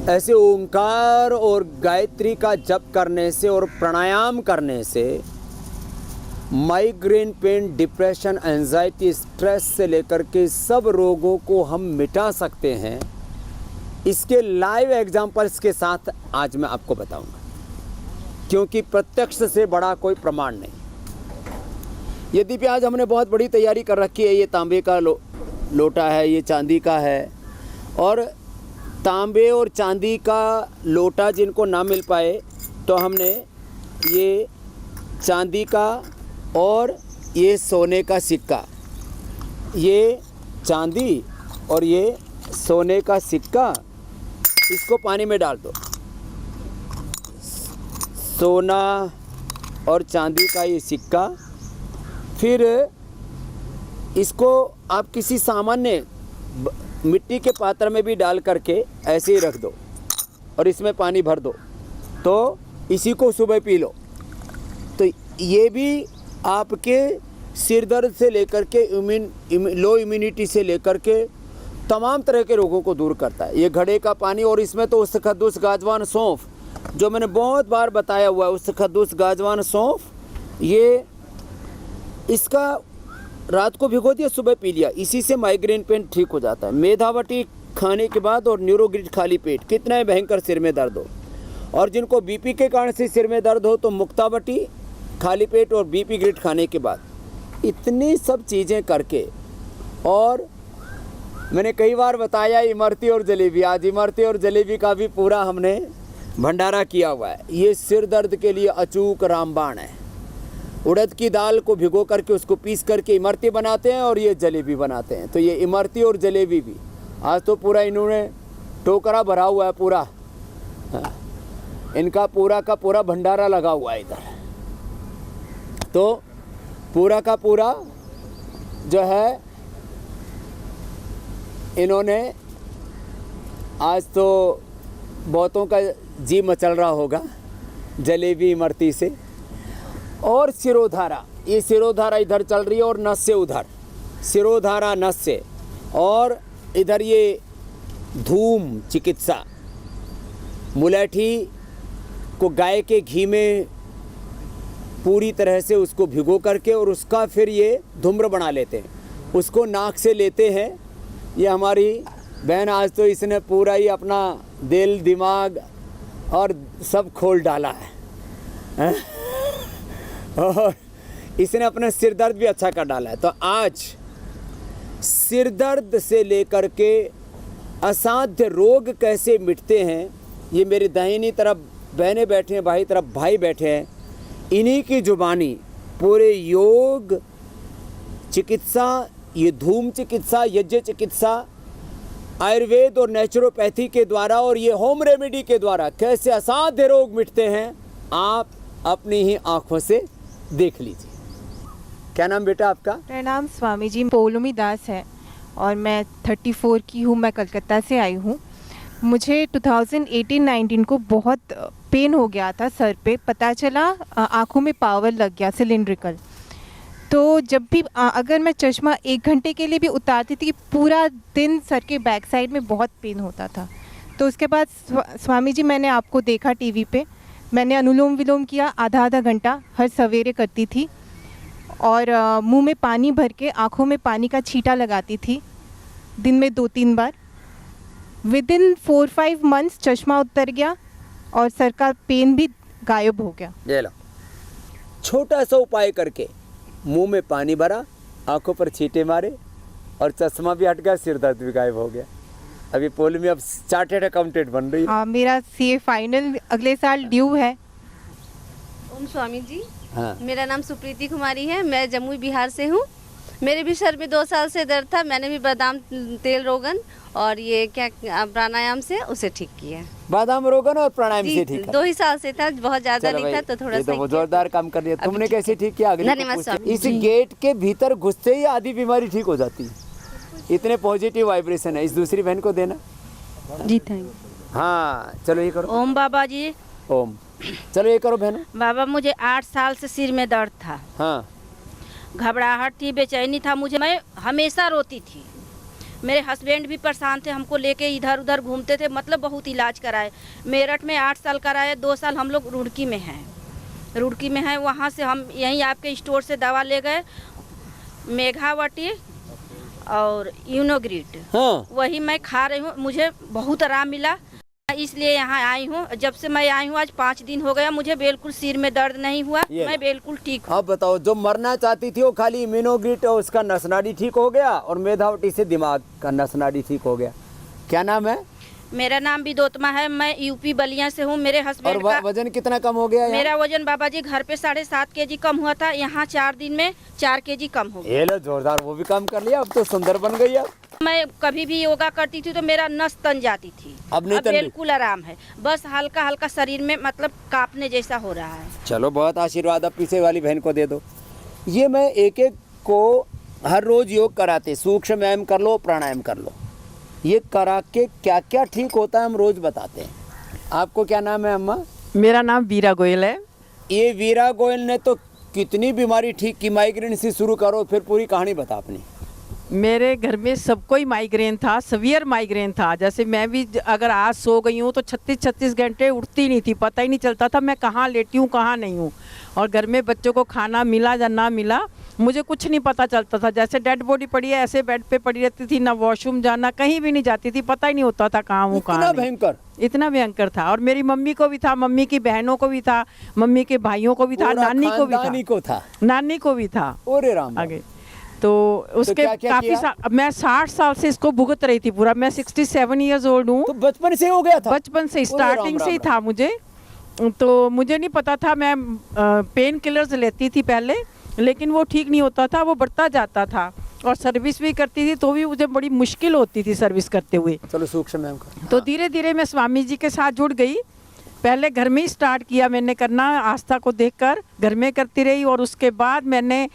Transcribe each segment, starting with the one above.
ऐसे ओंकार और गायत्री का जप करने से और प्राणायाम करने से migraine, pain, depression, anxiety, stress से लेकर के सब रोगों को हम मिटा सकते हैं। इसके लाइव एग्जांपल्स के साथ आज मैं आपको बताऊंगा, क्योंकि प्रत्यक्ष से बड़ा कोई प्रमाण नहीं। यदि भी आज हमने बहुत बड़ी तैयारी कर रखी है, ये तांबे का लोटा है, ये चांदी का है, और तांबे और चांदी का लोटा जिनको ना मिल पाए तो हमने ये चांदी का और ये सोने का सिक्का, ये चांदी और ये सोने का सिक्का, इसको पानी में डाल दो। सोना और चांदी का ये सिक्का, फिर इसको आप किसी सामान्य मिट्टी के पात्र में भी डाल करके ऐसे ही रख दो और इसमें पानी भर दो, तो इसी को सुबह पी लो। तो ये भी आपके सिर दर्द से लेकर के लो इम्यूनिटी से लेकर के तमाम तरह के रोगों को दूर करता है। ये घड़े का पानी, और इसमें तो उस खद्दूस गाजवान सौंफ, जो मैंने बहुत बार बताया हुआ है, उस खद्दूस गाजवान सौंफ, ये इसका रात को भिगो दिया, सुबह पी लिया, इसी से माइग्रेन पेन ठीक हो जाता है। मेधावटी खाने के बाद और न्यूरोग्रिड खाली पेट, कितना ही भयंकर सिर में दर्द हो, और जिनको बीपी के कारण से सिर में दर्द हो तो मुक्तावटी खाली पेट और बीपी ग्रिड खाने के बाद, इतनी सब चीज़ें करके। और मैंने कई बार बताया इमरती और जलेबी, आज इमरती और जलेबी का भी पूरा हमने भंडारा किया हुआ है। ये सिर दर्द के लिए अचूक रामबाण है। उड़द की दाल को भिगो करके उसको पीस करके इमरती बनाते हैं और ये जलेबी बनाते हैं। तो ये इमरती और जलेबी भी आज तो पूरा इन्होंने टोकरा भरा हुआ है पूरा, इनका पूरा का पूरा भंडारा लगा हुआ है इधर। तो पूरा का पूरा जो है इन्होंने आज तो बहुतों का जी मचल रहा होगा जलेबी इमरती से। और सिरोधारा, ये सिरोधारा इधर चल रही है और नस से उधर, सिरोधारा नस से, और इधर ये धूम चिकित्सा, मुलेठी को गाय के घी में पूरी तरह से उसको भिगो करके और उसका फिर ये धूम्र बना लेते हैं, उसको नाक से लेते हैं। ये हमारी बहन आज तो इसने पूरा ही अपना दिल दिमाग और सब खोल डाला है, और इसने अपना सिर दर्द भी अच्छा कर डाला है। तो आज सिर दर्द से लेकर के असाध्य रोग कैसे मिटते हैं, ये मेरी दाहिनी तरफ बहनें बैठे हैं, बाई तरफ भाई बैठे हैं, इन्हीं की जुबानी पूरे योग चिकित्सा, ये धूम चिकित्सा, यज्ञ चिकित्सा, आयुर्वेद और नेचुरोपैथी के द्वारा और ये होम रेमेडी के द्वारा कैसे असाध्य रोग मिटते हैं, आप अपनी ही आंखों से देख लीजिए। क्या नाम बेटा आपका? मेरा नाम स्वामी जी पोलोमी दास है और मैं 34 की हूँ। मैं कलकत्ता से आई हूँ। मुझे 2018-19 को बहुत पेन हो गया था सर पे, पता चला आँखों में पावर लग गया सिलिंड्रिकल। तो जब भी अगर मैं चश्मा 1 घंटे के लिए भी उतारती थी, पूरा दिन सर के बैक साइड में बहुत पेन होता था। तो उसके बाद स्वामी जी मैंने आपको देखा टीवी पे, मैंने अनुलोम विलोम किया आधा घंटा हर सवेरे करती थी, और मुंह में पानी भर के आँखों में पानी का छींटा लगाती थी दिन में 2-3 बार। विदिन 4-5 मंथ्स चश्मा उतर गया और सर का पेन भी गायब हो गया। ये लो, छोटा सा उपाय करके मुंह में पानी भरा, आंखों पर छींटे मारे और चश्मा भी हट गया, सिर दर्द भी गायब हो गया। अभी पोल में अब चार्टेड अकाउंटेंट बन रही है। हाँ, मेरा सीए फाइनल अगले साल ड्यू है। ओम स्वामी जी। हाँ। मेरा नाम सुप्रीति कुमारी है, मैं जमुई बिहार से हूँ। मेरे भी सर में 2 साल से दर्द था, मैंने भी बादाम तेल रोगन और ये क्या प्राणायाम से उसे ठीक किया। बादाम रोगन और प्राणायाम से ठीक है। 2 ही साल से था, बहुत ज्यादा नहीं था, तो थोड़ा सा जोरदार काम कर दिया। तुमने कैसे ठीक किया? धन्यवाद स्वामी। इस गेट के भीतर घुसते ही आधी बीमारी ठीक हो जाती है, इतने पॉजिटिव वाइब्रेशन है। इस दूसरी बहन को देना। जी थैंक हाँ चलो ये करो। ओम बाबा जी। ओम। चलो ये करो बहनों। बाबा मुझे 8 साल से सिर में दर्द था, हाँ घबराहट थी, बेचैनी था मुझे, मैं हमेशा रोती थी। मेरे हस्बैंड भी परेशान थे, हमको लेके इधर उधर घूमते थे, मतलब बहुत इलाज कराए। मेरठ में 8 साल कराए, 2 साल हम लोग रुड़की में हैं, वहाँ से हम यहीं आपके स्टोर से दवा ले गए, मेघावटी और यूनोग्रिड। हाँ वही मैं खा रही हूँ, मुझे बहुत आराम मिला, इसलिए यहाँ आई हूँ। जब से मैं आई हूँ आज 5 दिन हो गया, मुझे बिल्कुल सिर में दर्द नहीं हुआ, मैं बिल्कुल ठीक हूँ। अब बताओ, जो मरना चाहती थी वो खाली इम्यूनोग्रिड और उसका नसनाडी ठीक हो गया, और मेधावटी से दिमाग का नसनाडी ठीक हो गया। क्या नाम है? मेरा नाम विदोत्मा है, मैं यूपी बलिया से हूँ। मेरे हस्बैंड और का वजन कितना कम हो गया? मेरा वजन बाबा जी घर पे 7.5 kg कम हुआ था, यहाँ 4 दिन में 4 kg कम हो गया। ये लो जोरदार, वो भी कम कर लिया, अब तो सुंदर बन गई। अब मैं कभी भी योगा करती थी तो मेरा नस तन जाती थी, अब नहीं तन बिल्कुल आराम है, बस हल्का हल्का शरीर में मतलब कांपने जैसा हो रहा है। चलो बहुत आशीर्वाद, अब पीछे वाली बहन को दे दो। ये मैं एक एक को हर रोज योग कराते, सूक्ष्म व्यायाम कर लो, प्राणायाम कर लो, ये करा के क्या क्या ठीक होता है हम रोज बताते हैं। आपको क्या नाम है अम्मा? मेरा नाम वीरा गोयल है। ये वीरा गोयल ने तो कितनी बीमारी ठीक की, माइग्रेन से शुरू करो, फिर पूरी कहानी बता अपनी। मेरे घर में सबको ही माइग्रेन था, सीवियर माइग्रेन था। जैसे मैं भी अगर आज सो गई हूँ तो 36 घंटे उठती नहीं थी, पता ही नहीं चलता था मैं कहाँ लेटी हूँ कहाँ नहीं हूँ। और घर में बच्चों को खाना मिला या ना मिला मुझे कुछ नहीं पता चलता था, जैसे डेड बॉडी पड़ी है ऐसे बेड पे पड़ी रहती थी, ना वॉशरूम जाना, कहीं भी नहीं जाती थी, पता ही नहीं होता था कहाँ हूँ कहाँ नहीं। भयंकर, इतना भयंकर था। और मेरी मम्मी को भी था, मम्मी की बहनों को भी था, मम्मी के भाइयों को भी था, नानी को भी था, नानी को भी था। ओरे राम आगे तो उसके काफी मैं 60 साल से इसको भुगत रही थी पूरा। मैं 67 ईयर्स ओल्ड हूँ। तो बचपन से हो गया था? बचपन से, स्टार्टिंग से ही था मुझे। तो मुझे नहीं पता था, मैं पेन किलर्स लेती थी पहले, लेकिन वो ठीक नहीं होता था, वो बढ़ता जाता था। और सर्विस भी करती थी तो भी मुझे बड़ी मुश्किल होती थी सर्विस करते हुए। चलो सूक्ष्म व्यायाम कर। तो धीरे धीरे मैं स्वामी जी के साथ जुड़ गई। पहले घर में ही स्टार्ट किया मैंने करना, आस्था को देखकर घर में करती रही। और उसके बाद मैंने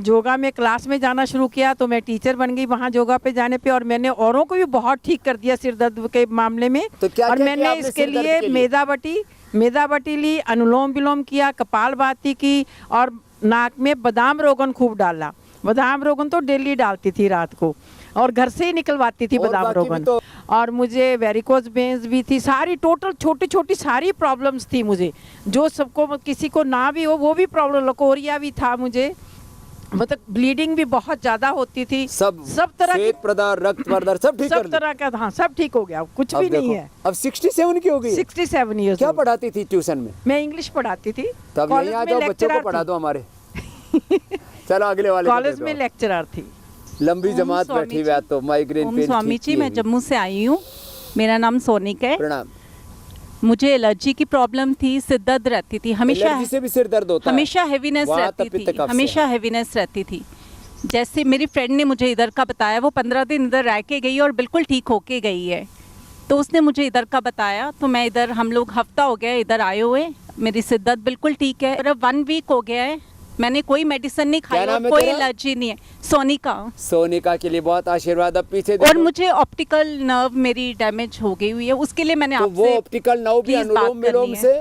योगा में क्लास में जाना शुरू किया, तो मैं टीचर बन गई वहाँ योगा पे जाने पे। और मैंने औरों को भी बहुत ठीक कर दिया सिर दर्द के मामले में। तो क्या और क्या मैंने इसके लिए मेधावटी ली, अनुलोम विलोम किया, कपालभाति की, और नाक में बादाम रोगन खूब डाला। बादाम रोगन तो डेली डालती थी रात को, और घर से ही निकलवाती थी बादाम रोगन। तो और मुझे वेरिकोज वेन्स भी थी, सारी टोटल छोटी छोटी सारी प्रॉब्लम्स थी मुझे, जो सबको किसी को ना भी हो वो भी प्रॉब्लम, लकोरिया भी था मुझे, मतलब ब्लीडिंग भी बहुत ज्यादा होती थी। सब तरह की प्रदार, रक्त प्रदार सब ठीक, सब तरह का, हाँ सब ठीक हो गया, कुछ भी नहीं है। अब 67 की हो गई? 67 ईयर्स। क्या पढ़ाती थी ट्यूशन में? मैं इंग्लिश पढ़ाती थी। तब यहीं आ जाओ, बच्चों को पढ़ा दो हमारे। चलो अगले वाले। कॉलेज में लेक्चरर थी। लंबी जमात बैठी हुई, तो माइग्रेन पेन। स्वामी जी, मैं जम्मू से आई हूँ, मेरा नाम सोनिका है। प्रणाम। मुझे एलर्जी की प्रॉब्लम थी, सिर दर्द रहती थी हमेशा। एलर्जी से भी सिर दर्द होता है? हमेशा हेवीनेस रहती थी, हमेशा हेवीनेस रहती थी। जैसे मेरी फ्रेंड ने मुझे इधर का बताया, वो 15 दिन इधर रह के गई और बिल्कुल ठीक होके गई है। तो उसने मुझे इधर का बताया, तो मैं इधर, हम लोग हफ्ता हो गया इधर आए हुए, मेरी सिर दर्द बिल्कुल ठीक है। 1 वीक हो गया है, मैंने कोई मेडिसिन नहीं खाई और कोई एलर्जी नहीं है। सोनिका। सोनिका के लिए बहुत आशीर्वाद। अब पीछे और मुझे ऑप्टिकल नर्व मेरी डैमेज हो गई हुई है, उसके लिए मैंने आपसे, वो ऑप्टिकल नर्व भी अनुलोम विलोम से,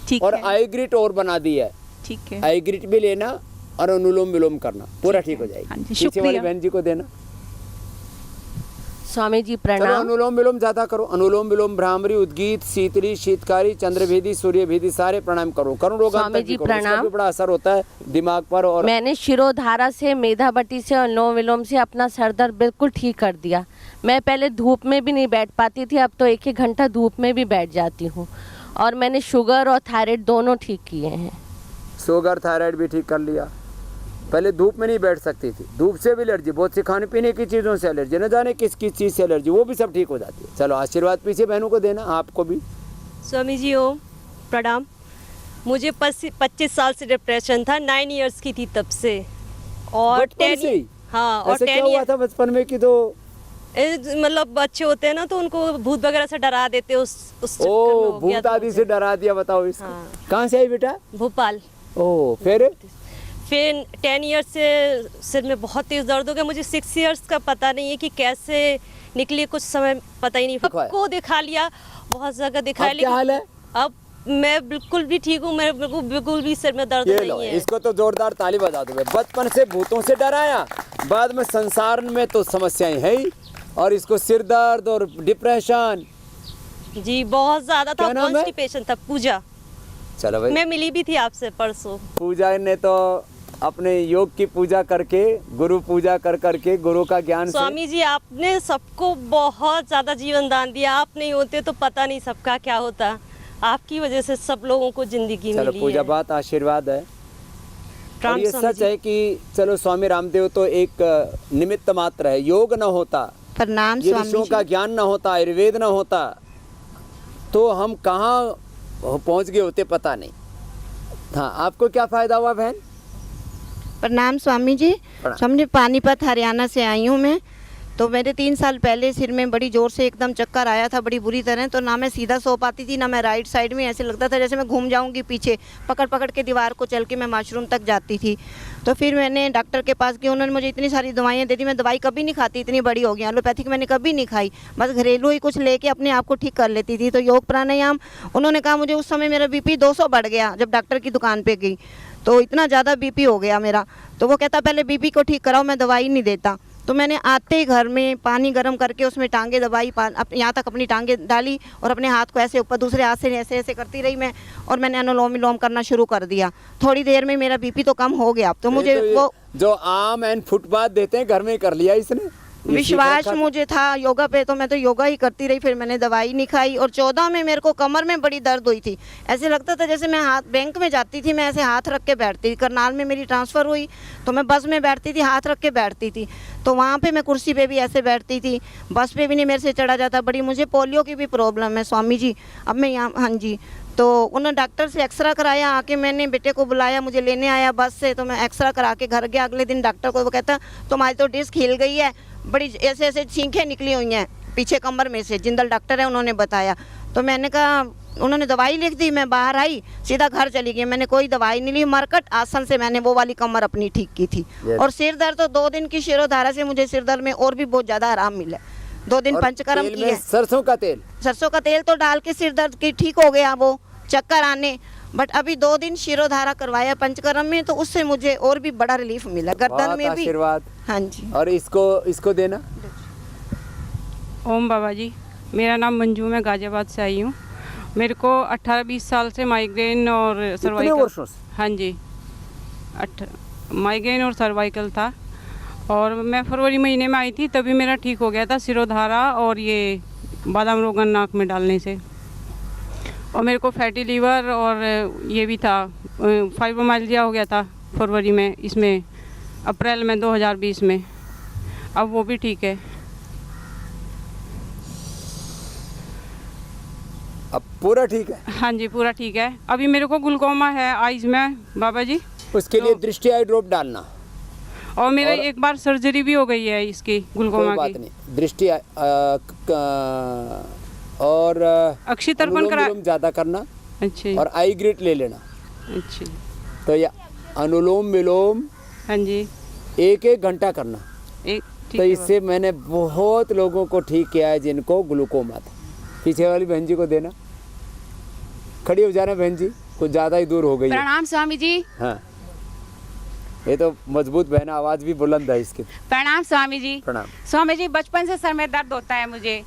ठीक और है, आईग्रिट और बना दी है। ठीक है, आईग्रिट भी लेना और अनुलोम विलोम करना, पूरा ठीक हो जाएगी। हाँ जी, पीछे वाली शुक्रिया। बहन जी को देना। स्वामी जी चलो प्रणाम। अनुलोम विलोम ज्यादा करो, अनुलोम विलोम, भ्रामरी, उद्गीत, शीतली, शीतकारी, चंद्रभेदी, सूर्यभेदी, सारे प्राणायाम करो। करुण रोग स्वामी जी प्रणाम। भी बड़ा असर होता है दिमाग पर। और मैंने शिरोधारा से, मेधावटी से, अनुलोम विलोम से अपना सर दर्द बिल्कुल ठीक कर दिया। मैं पहले धूप में भी नहीं बैठ पाती थी, अब तो 1-1 घंटा धूप में भी बैठ जाती हूँ। और मैंने शुगर और थायराइड दोनों ठीक किए हैं। शुगर थायराइड भी ठीक कर लिया। पहले धूप में नहीं बैठ सकती थी, धूप से भी एलर्जी, बहुत सी खाने पीने की चीज़ों से एलर्जी, न जाने किस किस चीज़ से एलर्जी, वो भी सब ठीक हो जाती है। चलो आशीर्वाद पीछे बहनों को देना, आपको भी। स्वामी जी ओम प्रणाम। मुझे 25 साल से डिप्रेशन था, 9 इयर्स की थी तब से। और 10, हाँ, और 10 क्या हुआ था बचपन में कि तो मतलब बच्चे होते हैं ना तो उनको भूत वगैरह से डरा देते, उस चक्कर में हो गया भूत आदि से डरा दिया। बताओ इस हाँ। कहाँ से आई बेटा? भोपाल। ओ, फिर फिर 10 ईयर्स से सिर में बहुत तेज़ दर्द हो गया। मुझे 6 ईयर्स का पता नहीं है कि कैसे निकली, कुछ समय पता ही नहीं। सबको दिखा लिया, बहुत जगह दिखाया, अब क्या हाल है? अब मैं बिल्कुल भी ठीक हूँ। मेरे बिल्कुल भी सिर में दर्द नहीं है। इसको तो जोरदार ताली बजा दो। बचपन से भूतों से डराया, बाद में संसार में तो समस्याएं है ही, और इसको सिर दर्द और डिप्रेशन। जी बहुत ज़्यादा था। कॉन्स्टिपेशन था। पूजा, चलो भाई, मैं मिली भी थी आपसे परसों। पूजा ने तो अपने योग की पूजा करके, गुरु पूजा कर करके, गुरु का ज्ञान स्वामी जी आपने सबको बहुत ज़्यादा जीवन दान दिया। आप नहीं होते तो पता नहीं सबका क्या होता। आपकी वजह से सब लोगों को जिंदगी मिली है। चलो पूजा बात आशीर्वाद है। और ये सच है कि चलो स्वामी रामदेव तो एक निमित्त मात्र है। योग न होता, प्रणाम ये स्वामी ऋषियों का ज्ञान न होता, आयुर्वेद न होता, तो हम कहाँ पहुँच गए होते पता नहीं। हाँ, आपको क्या फायदा हुआ बहन? प्रणाम स्वामी जी। प्रणाम। स्वामी जी, पानीपत हरियाणा से आई हूँ मैं। तो मेरे 3 साल पहले सिर में बड़ी ज़ोर से एकदम चक्कर आया था, बड़ी बुरी तरह। तो ना मैं सीधा सो पाती थी, ना मैं राइट साइड में, ऐसे लगता था जैसे मैं घूम जाऊंगी पीछे, पकड़ पकड़ के दीवार को चल के मैं वॉशरूम तक जाती थी। तो फिर मैंने डॉक्टर के पास गई, उन्होंने मुझे इतनी सारी दवाइयाँ दे दी। मैं दवाई कभी नहीं खाती, इतनी बड़ी हो गई। एलोपैथिक मैंने कभी नहीं खाई, बस घरेलू ही कुछ लेके अपने आप को ठीक कर लेती थी। तो योग प्राणायाम उन्होंने कहा मुझे, उस समय मेरा BP 200 बढ़ गया जब डॉक्टर की दुकान पर गई। तो इतना ज़्यादा BP हो गया मेरा। तो वो कहता पहले BP को ठीक कराओ, मैं दवाई नहीं देता। तो मैंने आते ही घर में पानी गर्म करके उसमें टांगे दबाई, यहाँ तक अपनी टांगे डाली और अपने हाथ को ऐसे ऊपर, दूसरे हाथ से ऐसे ऐसे करती रही मैं। और मैंने अनुलोम विलोम करना शुरू कर दिया। थोड़ी देर में मेरा BP तो कम हो गया। अब तो मुझे तो वो जो आम एंड फुटपाथ देते हैं घर में कर लिया इसने। विश्वास मुझे था योगा पे, तो मैं तो योगा ही करती रही। फिर मैंने दवाई नहीं खाई। और 14 में मेरे को कमर में बड़ी दर्द हुई थी। ऐसे लगता था जैसे मैं हाथ, बैंक में जाती थी मैं ऐसे हाथ रख के बैठती थी। करनाल में मेरी ट्रांसफ़र हुई तो मैं बस में बैठती थी, हाथ रख के बैठती थी। तो वहाँ पे मैं कुर्सी पे भी ऐसे बैठती थी, बस पे भी नहीं मेरे से चढ़ा जाता। बड़ी मुझे पोलियो की भी प्रॉब्लम है स्वामी जी। अब मैं यहाँ, हाँ जी, तो उन्होंने डॉक्टर से एक्सरा कराया। आके मैंने बेटे को बुलाया, मुझे लेने आया बस से। तो मैं एक्सरा करा के घर गया। अगले दिन डॉक्टर को वो कहता तुम्हारी तो डिस्क हिल गई है, बड़ी ऐसे ऐसे छींकें निकली हुई हैं पीछे कमर में से। जिंदल डॉक्टर है, उन्होंने बताया। तो मैंने कहा, उन्होंने दवाई लिख दी। मैं बाहर आई, सीधा घर चली गई। मैंने कोई दवाई नहीं ली, मरकट आसन से मैंने वो वाली कमर अपनी ठीक की थी। और सिर दर्द तो 2 दिन की शिरोधारा से मुझे सिर दर्द में और भी बहुत ज़्यादा आराम मिला। 2 दिन पंचकर्म किए। सरसों का तेल, सरसों का तेल तो डाल के सिर दर्द की ठीक हो गया वो चक्कर आने। बट अभी 2 दिन शिरोधारा करवाया पंचकर्म में, तो उससे मुझे और भी बड़ा रिलीफ मिला, गर्दन में भी। आशीर्वाद। हाँ जी। और इसको देना। ओम बाबा जी, मेरा नाम मंजू, मैं गाजियाबाद से आई हूँ। मेरे को 18-20 साल से माइग्रेन और सर्वाइकल, हाँ जी, माइग्रेन और सर्वाइकल था। और मैं फरवरी महीने में आई थी, तभी मेरा ठीक हो गया था शिरोधारा और ये बादाम रोगन नाक में डालने से। और मेरे को फैटी लीवर और ये भी था, फाइब्रोमाइल्जिया हो गया था फरवरी में, इसमें अप्रैल में 2020 में। अब वो भी ठीक है। अब पूरा ठीक है? हाँ जी, पूरा ठीक है। अभी मेरे को ग्लूकोमा है आइज में बाबा जी, उसके लिए दृष्टि आई ड्रॉप डालना। और मेरा एक बार सर्जरी भी हो गई है इसकी ग्लूकोमा की। कोई बात नहीं, दृष्टि और अक्षी तर्पण करा ज़्यादा करना। अच्छा। और आई ग्रिट ले लेना। अच्छा। तो ये अनुलोम विलोम, हाँ जी, 1-1 घंटा करना। ठीक तो इससे मैंने बहुत लोगों को ठीक किया है जिनको ग्लूकोमा था। पीछे वाली बहन जी को देना, खड़ी हो जाना बहन जी, कुछ ज़्यादा ही दूर हो गई है। प्रणाम स्वामी जी। हाँ, ये तो मजबूत बहन, आवाज़ भी बुलंद है इसकी। प्रणाम स्वामी जी। प्रणाम स्वामी जी। बचपन से सर में दर्द होता है मुझे,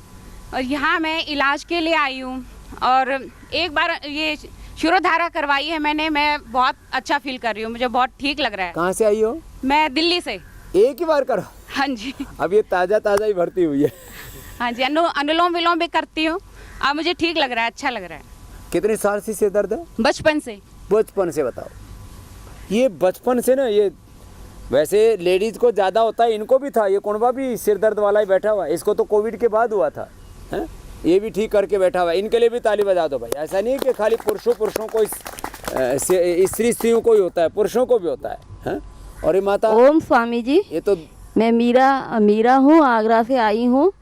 और यहाँ मैं इलाज के लिए आई हूँ। और एक बार ये शिरोधारा करवाई है मैंने, मैं बहुत अच्छा फील कर रही हूँ, मुझे बहुत ठीक लग रहा है। कहाँ से आई हो? मैं दिल्ली से। एक ही बार करो? हाँ जी। अब ये ताज़ा ही भर्ती हुई है। हाँ जी, अनुलोम विलोम भी करती हूँ। अब मुझे ठीक लग रहा है, अच्छा लग रहा है। कितने साल से सिर दर्द है? बचपन से। बचपन से? बताओ, ये बचपन से ना, ये वैसे लेडीज़ को ज़्यादा होता है, इनको भी था। ये कुणबा भी सिर दर्द वाला ही बैठा हुआ है, इसको तो कोविड के बाद हुआ था, हैं? ये भी ठीक करके बैठा हुआ है। इनके लिए भी ताली बजा दो भाई। ऐसा नहीं है कि खाली पुरुषों को, स्त्रियों को ही होता है, पुरुषों को भी होता है, हैं? और ये माता। ओम स्वामी जी। ये तो मैं मीरा हूँ, आगरा से आई हूँ।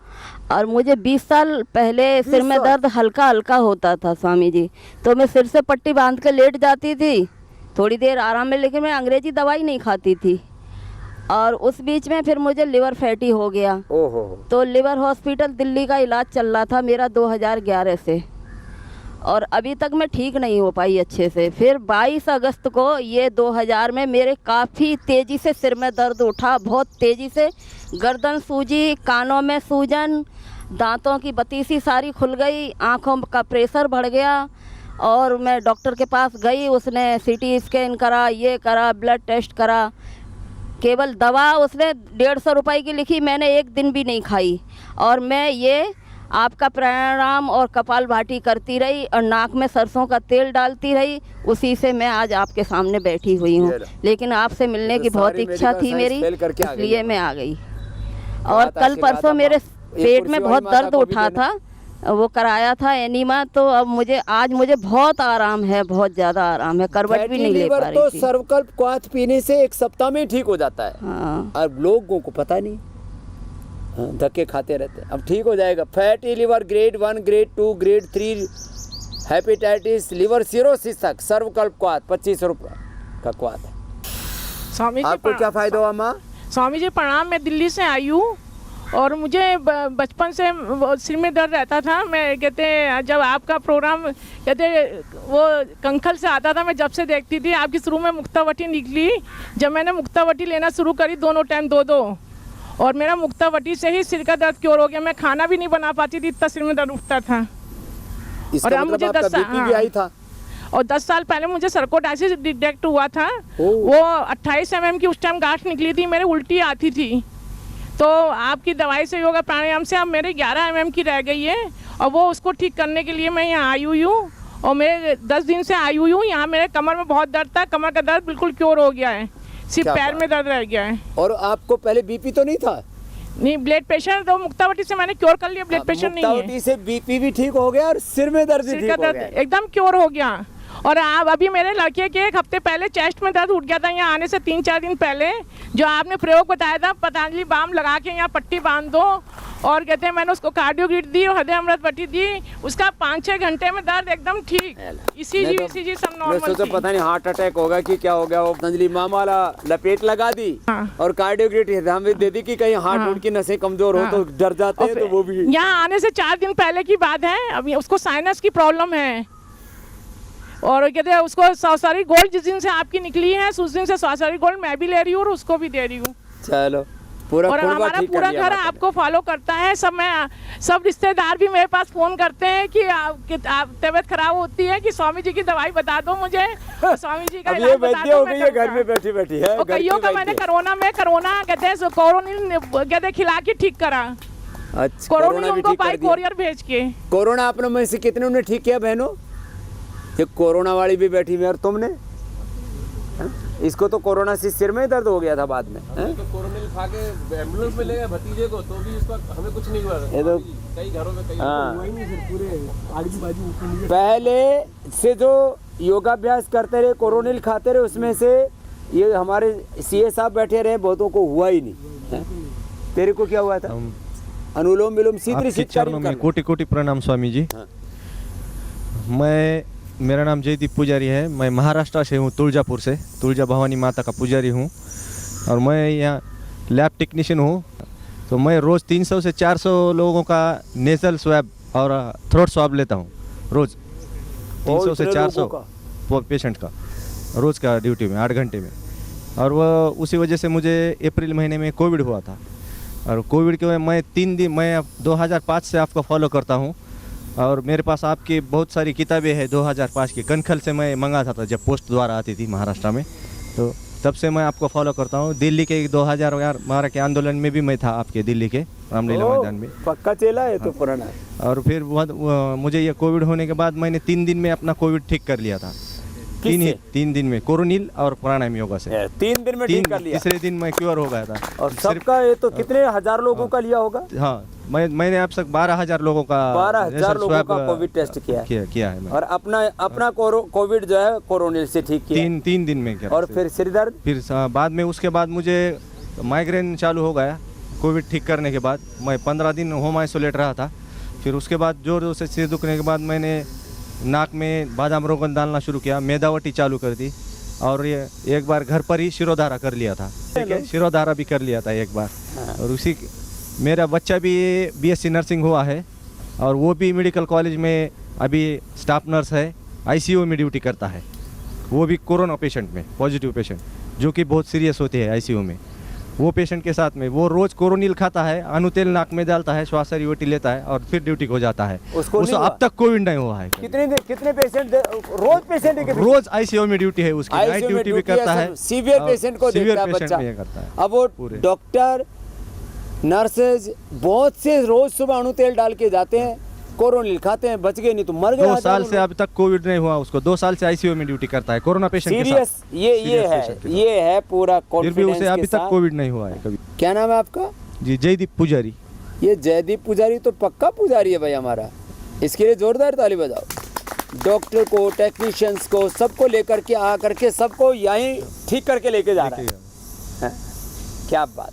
और मुझे 20 साल पहले सिर में दर्द हल्का हल्का होता था स्वामी जी। तो मैं सिर से पट्टी बांध के लेट जाती थी, थोड़ी देर आराम में, लेकिन मैं अंग्रेजी दवाई नहीं खाती थी। और उस बीच में फिर मुझे लिवर फैटी हो गया। ओहो। तो लिवर हॉस्पिटल दिल्ली का इलाज चल रहा था मेरा 2011 से, और अभी तक मैं ठीक नहीं हो पाई अच्छे से। फिर 22 अगस्त को ये 2000 में मेरे काफ़ी तेज़ी से सिर में दर्द उठा, बहुत तेज़ी से, गर्दन सूजी, कानों में सूजन, दांतों की बतीसी सारी खुल गई, आँखों का प्रेशर बढ़ गया। और मैं डॉक्टर के पास गई, उसने सीटी स्कैन करा, ये करा, ब्लड टेस्ट करा। केवल दवा उसने 150 रुपए की लिखी, मैंने एक दिन भी नहीं खाई। और मैं ये आपका प्राणायाम और कपालभाति करती रही और नाक में सरसों का तेल डालती रही, उसी से मैं आज आपके सामने बैठी हुई हूँ। लेकिन आपसे मिलने की बहुत इच्छा थी मेरी, इसलिए मैं आ गई। और कल परसों मेरे पेट में बहुत दर्द उठा था, वो कराया था एनीमा, तो अब आज मुझे बहुत आराम है, बहुत ज़्यादा आराम है, करवट भी नहीं ले पा रही थी। सर्वकल्प क्वाथ पीने से 1 सप्ताह में ठीक हो जाता है। हाँ। अब लोगों को पता नहीं, धक्के खाते रहते हैं। अब ठीक हो जाएगा। Fatty liver grade 1, grade 2, grade 3, hepatitis, liver cirrhosis तक सर्वकल्प क्वाथ 25 रुपये का क्वाथ है। स्वामी जी आपको क्या फायदा हुआ माँ? स्वामी जी प्रणाम, मैं दिल्ली से आई हूँ और मुझे बचपन से सिर में दर्द रहता था। मैं कहते जब आपका प्रोग्राम कहते वो कंखल से आता था, मैं जब से देखती थी। आपकी शुरू में मुक्तावटी निकली, जब मैंने मुक्तावटी लेना शुरू करी, दोनों टाइम 2-2, और मेरा मुक्तावटी से ही सिर का दर्द क्योर हो गया। मैं खाना भी नहीं बना पाती थी, इतना सिर में दर्द उठता था। और अब मुझे 10 साल था, और 10 साल पहले मुझे सर्कोडाइसिस डिटेक्ट हुआ था। वो 28 mm की उस टाइम गांठ निकली थी, मेरे उल्टी आती थी। तो आपकी दवाई से, योगा प्राणायाम से अब मेरे 11 mm की रह गई है, और वो उसको ठीक करने के लिए मैं यहाँ आई हुई हूँ। और मैं 10 दिन से आई हुई हूँ यहाँ। मेरे कमर में बहुत दर्द था, कमर का दर्द बिल्कुल क्योर हो गया है, सिर्फ पैर में दर्द रह गया है। और आपको पहले बीपी तो नहीं था? नहीं, ब्लड प्रेशर तो मुक्तावटी से मैंने क्योर कर लिया, ब्लड प्रेशर नहीं है। मुक्तावटी से बीपी भी ठीक हो गया और सिर में दर्द भी ठीक हो गया, एकदम क्योर हो गया। और आप अभी मेरे लड़के के 1 हफ्ते पहले चेस्ट में दर्द उठ गया था, यहाँ आने से 3-4 दिन पहले। जो आपने प्रयोग बताया था, पतंजलि बाम लगा के यहाँ पट्टी बांध दो, और कहते हैं मैंने उसको कार्डियोग्रिड दी और हृदय अमृत पट्टी दी, उसका 5-6 घंटे में दर्द एकदम ठीक, ईसीजी सब नॉर्मल। तो पता नहीं हार्ट अटैक होगा कि क्या हो गया। वो पतंजलि बाम वाला लपेट लगा दी और कार्डियोग्रिड हृदय अमृत दे दी कि कहीं हार्ट की नसें कमजोर हो तो डर जाते हैं, तो वो भी। यहाँ आने से 4 दिन पहले की बात है। अभी उसको साइनस की प्रॉब्लम है, और कहते हैं उसको स्वासारी गोल्ड जिस दिन से आपकी निकली है, उस दिन से स्वासारी गोल्ड मैं भी ले रही हूँ और उसको भी दे रही हूँ। चलो पूरा, और हमारा पूरा घर आपको फॉलो करता है। सब रिश्तेदार भी मेरे पास फोन करते हैं कि तबीयत खराब होती है कि स्वामी जी की दवाई बता दो मुझे, स्वामी जी का इलाज बता दो। मैं घर में बैठी बैठी है। कईयों का मैंने कोरोना कहते हैं कोरोनिल खिला के ठीक करा। अच्छा, कोरोना उनको पाई कोरियर भेज के। कोरोना अपने में से कितने ने ठीक किया बहनों? ये कोरोना वाली भी बैठी हुई, और तुमने? इसको तो कोरोना से सिर में दर्द हो गया था बाद में। तो कोरोनिल खा के एम्बुलेंस में ले गए भतीजे को, तो भी इसका हमें कुछ नहीं हुआ। ये तो कई घरों में कई हुआ ही नहीं, फिर पूरे आजू बाजू पहले से जो योगाभ्यास करते रहे, कोरोनिल खाते रहे, उसमें से ये हमारे सीए साहब बैठे रहे, बहुतों को हुआ ही नहीं। तेरे को क्या हुआ था? अनुलोम विलोम चरणों में कोटि कोटि प्रणाम स्वामी जी। मेरा नाम जयदीप पुजारी है। मैं महाराष्ट्र से हूँ, तुलजापुर से, तुलजा भवानी माता का पुजारी हूँ, और मैं यहाँ लैब टेक्नीशियन हूँ। तो मैं रोज़ 300 से 400 लोगों का नेजल स्वैब और थ्रोट स्वैब लेता हूँ रोज़। 300 से 400 पेशेंट का रोज़ का ड्यूटी में 8 घंटे में। और वह उसी वजह से मुझे अप्रैल महीने में कोविड हुआ था, और कोविड के मैं 3 दिन, मैं 2005 से आपको फॉलो करता हूँ, और मेरे पास आपकी बहुत सारी किताबें हैं 2005 की। कनखल से मैं मंगाता था जब पोस्ट द्वारा आती थी महाराष्ट्र में, तो तब से मैं आपको फॉलो करता हूँ। दिल्ली के 2012 के आंदोलन में भी मैं था, आपके दिल्ली के रामलीला मैदान में। पक्का चेला है तो पुराना। और फिर मुझे ये कोविड होने के बाद मैंने 3 दिन में अपना कोविड ठीक कर लिया था। 3 दिन में कोरोनिल और प्राणायाम योगा से 3 दिन में ठीक कर लिया। तीसरे दिन मैं क्योर हो गया था। और सबका ये तो कितने हजार लोगों का लिया होगा? हाँ, मैंने अब तक 12,000 लोगों का 12,000 लोगों का कोविड टेस्ट किया है। और अपना कोविड जो है कोरोनिल से ठीक किया 3 दिन में किया। और फिर सिर दर्द, फिर बाद में उसके बाद मुझे माइग्रेन चालू हो गया। कोविड ठीक करने के बाद मैं 15 दिन होम आइसोलेट रहा था। फिर उसके बाद जोर जोर से सिर दुखने के बाद मैंने नाक में बादाम रोगन डालना शुरू किया, मेदावटी चालू कर दी, और ये एक बार घर पर ही शिरोधारा कर लिया था, ठीक है, शिरोधारा भी कर लिया था एक बार। और उसी मेरा बच्चा भी BSc नर्सिंग हुआ है और वो भी मेडिकल कॉलेज में अभी स्टाफ नर्स है, ICU में ड्यूटी करता है। वो भी कोरोना पेशेंट में, पॉजिटिव पेशेंट जो कि बहुत सीरियस होते हैं ICU में, वो पेशेंट के साथ में वो रोज़ कोरोनिल खाता है, अनुतेल नाक में डालता है, श्वासरी लेता है और फिर ड्यूटी को जाता है। उसको अब तक कोविड नहीं हुआ है। कितने पेशेंट रोज पेशेंट है? रोज ICU में ड्यूटी है उसकी, नाइट ड्यूटी भी करता है, सीवियर पेशेंट को देखता है बच्चा। अब वो डॉक्टर नर्सेज बहुत से रोज सुबह अणुतेल डाल के जाते हैं, कोरोनिल खाते हैं, बच गए नहीं तो मर गए। 2 साल से अभी तक कोविड नहीं हुआ उसको, 2 साल से ICU में ड्यूटी करता है कोरोना पेशेंट के साथ। ये है पूरा कॉन्फिडेंस। फिर भी उसे अभी तक कोविड नहीं हुआ है कभी। क्या नाम है आपका? जी जयदीप पुजारी। ये जयदीप पुजारी तो पक्का पुजारी है भाई हमारा, इसके लिए जोरदार ताली बजाओ। डॉक्टर को, टेक्नीशियंस को, सबको लेकर के आ करके सबको यहीं ठीक करके लेके जा रहा है। क्या बात।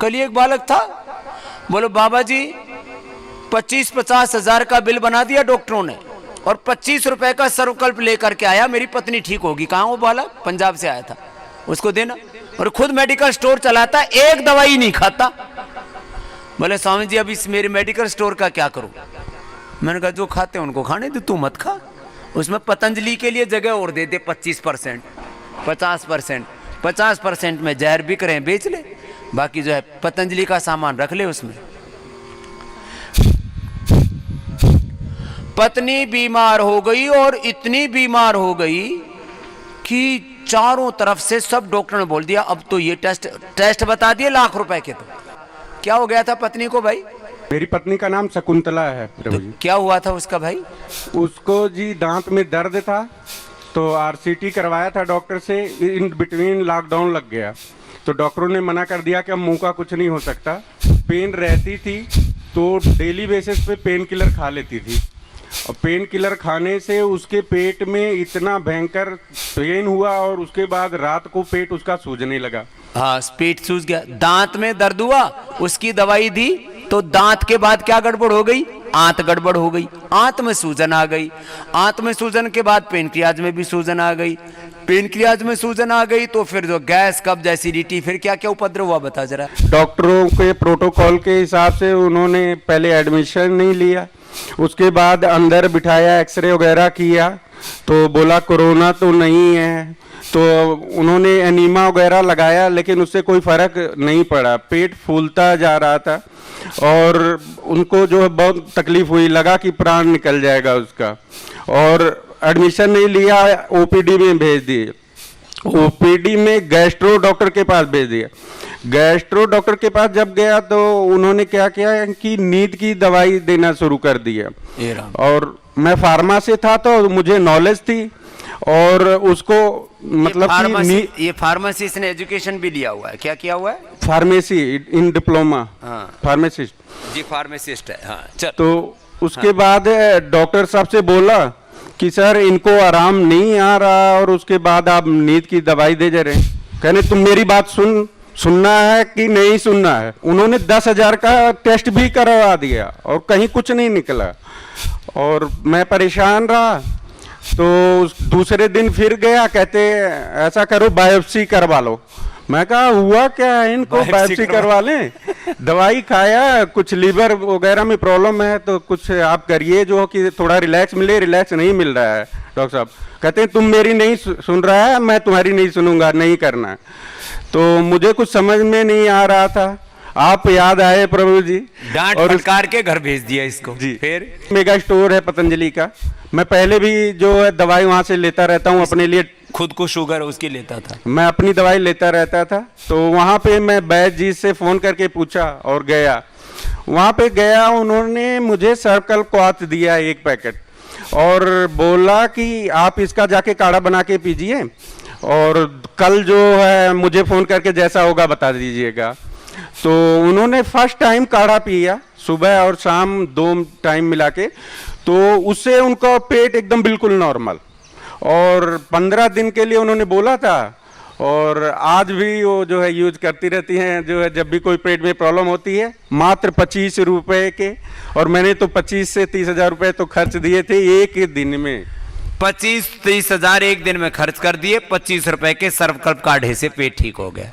कल एक बालक था, बोलो बाबा जी 25-50 हजार का बिल बना दिया डॉक्टरों ने और 25 रुपए का सर्वकल्प लेकर के आया, मेरी पत्नी ठीक होगी। कहाँ वो बालक? पंजाब से आया था, उसको देना। और खुद मेडिकल स्टोर चलाता, एक दवाई नहीं खाता। बोले स्वामी जी अब इस मेरे मेडिकल स्टोर का क्या करूं? मैंने कहा जो खाते हैं उनको खाने दे, तू मत खा। उसमें पतंजलि के लिए जगह और दे दे 25%, 50%, 50% में जहर बिक रहे हैं बेच ले, बाकी जो है पतंजलि का सामान रख ले उसमें। पत्नी बीमार हो गई और इतनी बीमार हो गई कि चारों तरफ से सब डॉक्टर ने बोल दिया अब तो ये टेस्ट बता दिए लाख रुपए के। तो क्या हो गया था पत्नी को भाई? मेरी पत्नी का नाम शकुंतला है प्रभु जी। क्या हुआ था उसका भाई? उसको जी दांत में दर्द था तो RCT करवाया था डॉक्टर से, इन बिटवीन लॉकडाउन लग गया तो डॉक्टरों ने मना कर दिया कि अब मुंह का कुछ नहीं हो सकता। पेन रहती थी तो डेली बेसिस पे पेन किलर खा लेती थी और पेन किलर खाने से उसके पेट में इतना भयंकर पेन हुआ और उसके बाद रात को पेट उसका सूजने लगा। हाँ, पेट सूज गया, दांत में दर्द हुआ, उसकी दवाई दी तो दांत के बाद क्या गड़बड़ हो गई? आंत गड़बड़ हो गई, आंत में सूजन आ गई, आंत में सूजन के बाद पेनक्रियाज में भी सूजन आ गई, पेनक्रियाज में सूजन आ गई तो फिर जो गैस, कब्ज, एसिडिटी, फिर क्या क्या उपद्रव हुआ बता जरा। डॉक्टरों के प्रोटोकॉल के हिसाब से उन्होंने पहले एडमिशन नहीं लिया, उसके बाद अंदर बिठाया, एक्सरे वगैरह किया तो बोला कोरोना तो नहीं है, तो उन्होंने एनीमा वगैरह लगाया लेकिन उससे कोई फर्क नहीं पड़ा, पेट फूलता जा रहा था और उनको जो है बहुत तकलीफ हुई, लगा कि प्राण निकल जाएगा उसका और एडमिशन नहीं लिया, OPD में भेज दिए। OPD में गैस्ट्रो डॉक्टर के पास भेज दिया। गैस्ट्रो डॉक्टर के पास जब गया तो उन्होंने क्या किया कि नींद की दवाई देना शुरू कर दिया और मैं फार्मा से था तो मुझे नॉलेज थी और उसको मतलब ये फार्मेसी इसने एजुकेशन भी लिया हुआ है, क्या किया हुआ है? Pharmacy in diploma, pharmacist ji, pharmacist है। हाँ, चल। तो उसके बाद डॉक्टर साहब से बोला कि सर इनको आराम नहीं आ रहा और उसके बाद आप नींद की दवाई दे जा रहे हैं। कहने तुम मेरी बात सुनना है कि नहीं सुनना है? उन्होंने 10,000 का टेस्ट भी करवा दिया और कहीं कुछ नहीं निकला और मैं परेशान रहा। तो दूसरे दिन फिर गया, कहते ऐसा करो बायोप्सी करवा लो। मैं कहा हुआ क्या है इनको, बायोप्सी करवा लें? दवाई खाया, कुछ लीवर वगैरह में प्रॉब्लम है तो कुछ आप करिए जो कि थोड़ा रिलैक्स मिले, रिलैक्स नहीं मिल रहा है। डॉक्टर साहब कहते हैं तुम मेरी नहीं सुन रहा है, मैं तुम्हारी नहीं सुनूंगा, नहीं करना। तो मुझे कुछ समझ में नहीं आ रहा था, आप याद आए प्रभु जी, डांट फटकार के घर भेज दिया इसको जी। फिर मेगा स्टोर है पतंजलि का, मैं पहले भी जो है दवाई वहाँ से लेता रहता हूँ अपने लिए, खुद को शुगर उसकी लेता था, मैं अपनी दवाई लेता रहता था। तो वहाँ पे मैं वैद्य जी से फ़ोन करके पूछा और गया, वहाँ पे गया, उन्होंने मुझे सर्कल क्वाथ दिया 1 पैकेट और बोला कि आप इसका जाके काढ़ा बना के पीजिए और कल जो है मुझे फ़ोन करके जैसा होगा बता दीजिएगा। तो उन्होंने फर्स्ट टाइम काढ़ा पिया, सुबह और शाम 2 टाइम मिला के, तो उससे उनका पेट एकदम बिल्कुल नॉर्मल और 15 दिन के लिए उन्होंने बोला था और आज भी वो जो है यूज करती रहती हैं, जो है जब भी कोई पेट में प्रॉब्लम होती है। मात्र 25 रुपए के, और मैंने तो 25 से 30 हजार रुपए तो खर्च दिए थे एक दिन में। 25-30 हजार एक दिन में खर्च कर दिए, 25 रुपए के सर्वकल्प काढ़े से पेट ठीक हो गया।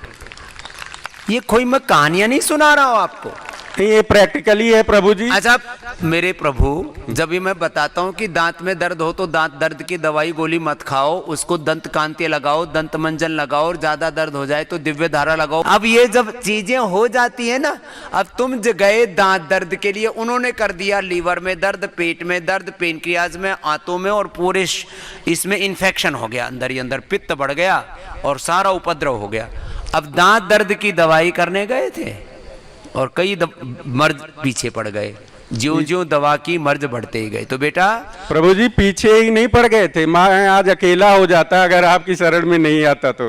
ये कोई मैं कहानियां नहीं सुना रहा हूं आपको, ये प्रैक्टिकली है प्रभु जी। अच्छा मेरे प्रभु, जब भी मैं बताता हूं कि दांत में दर्द हो तो दांत दर्द की दवाई गोली मत खाओ, उसको दंत कांति लगाओ, दंत मंजन लगाओ, और ज्यादा दर्द हो जाए तो दिव्य धारा लगाओ। अब ये जब चीजें हो जाती है ना, अब तुम गए दांत दर्द के लिए, उन्होंने कर दिया लीवर में दर्द, पेट में दर्द, पेनक्रियाज में, आंतों में, और पूरे इसमें इन्फेक्शन हो गया, अंदर ही अंदर पित्त बढ़ गया और सारा उपद्रव हो गया। अब दांत दर्द की दवाई करने गए थे और कई मर्ज पीछे पड़ गए, ज्यों-ज्यों दवा की मर्ज बढ़ते ही गए। तो बेटा प्रभु जी पीछे ही नहीं पड़ गए थे, मैं आज अकेला हो जाता अगर आपकी शरण में नहीं आता तो।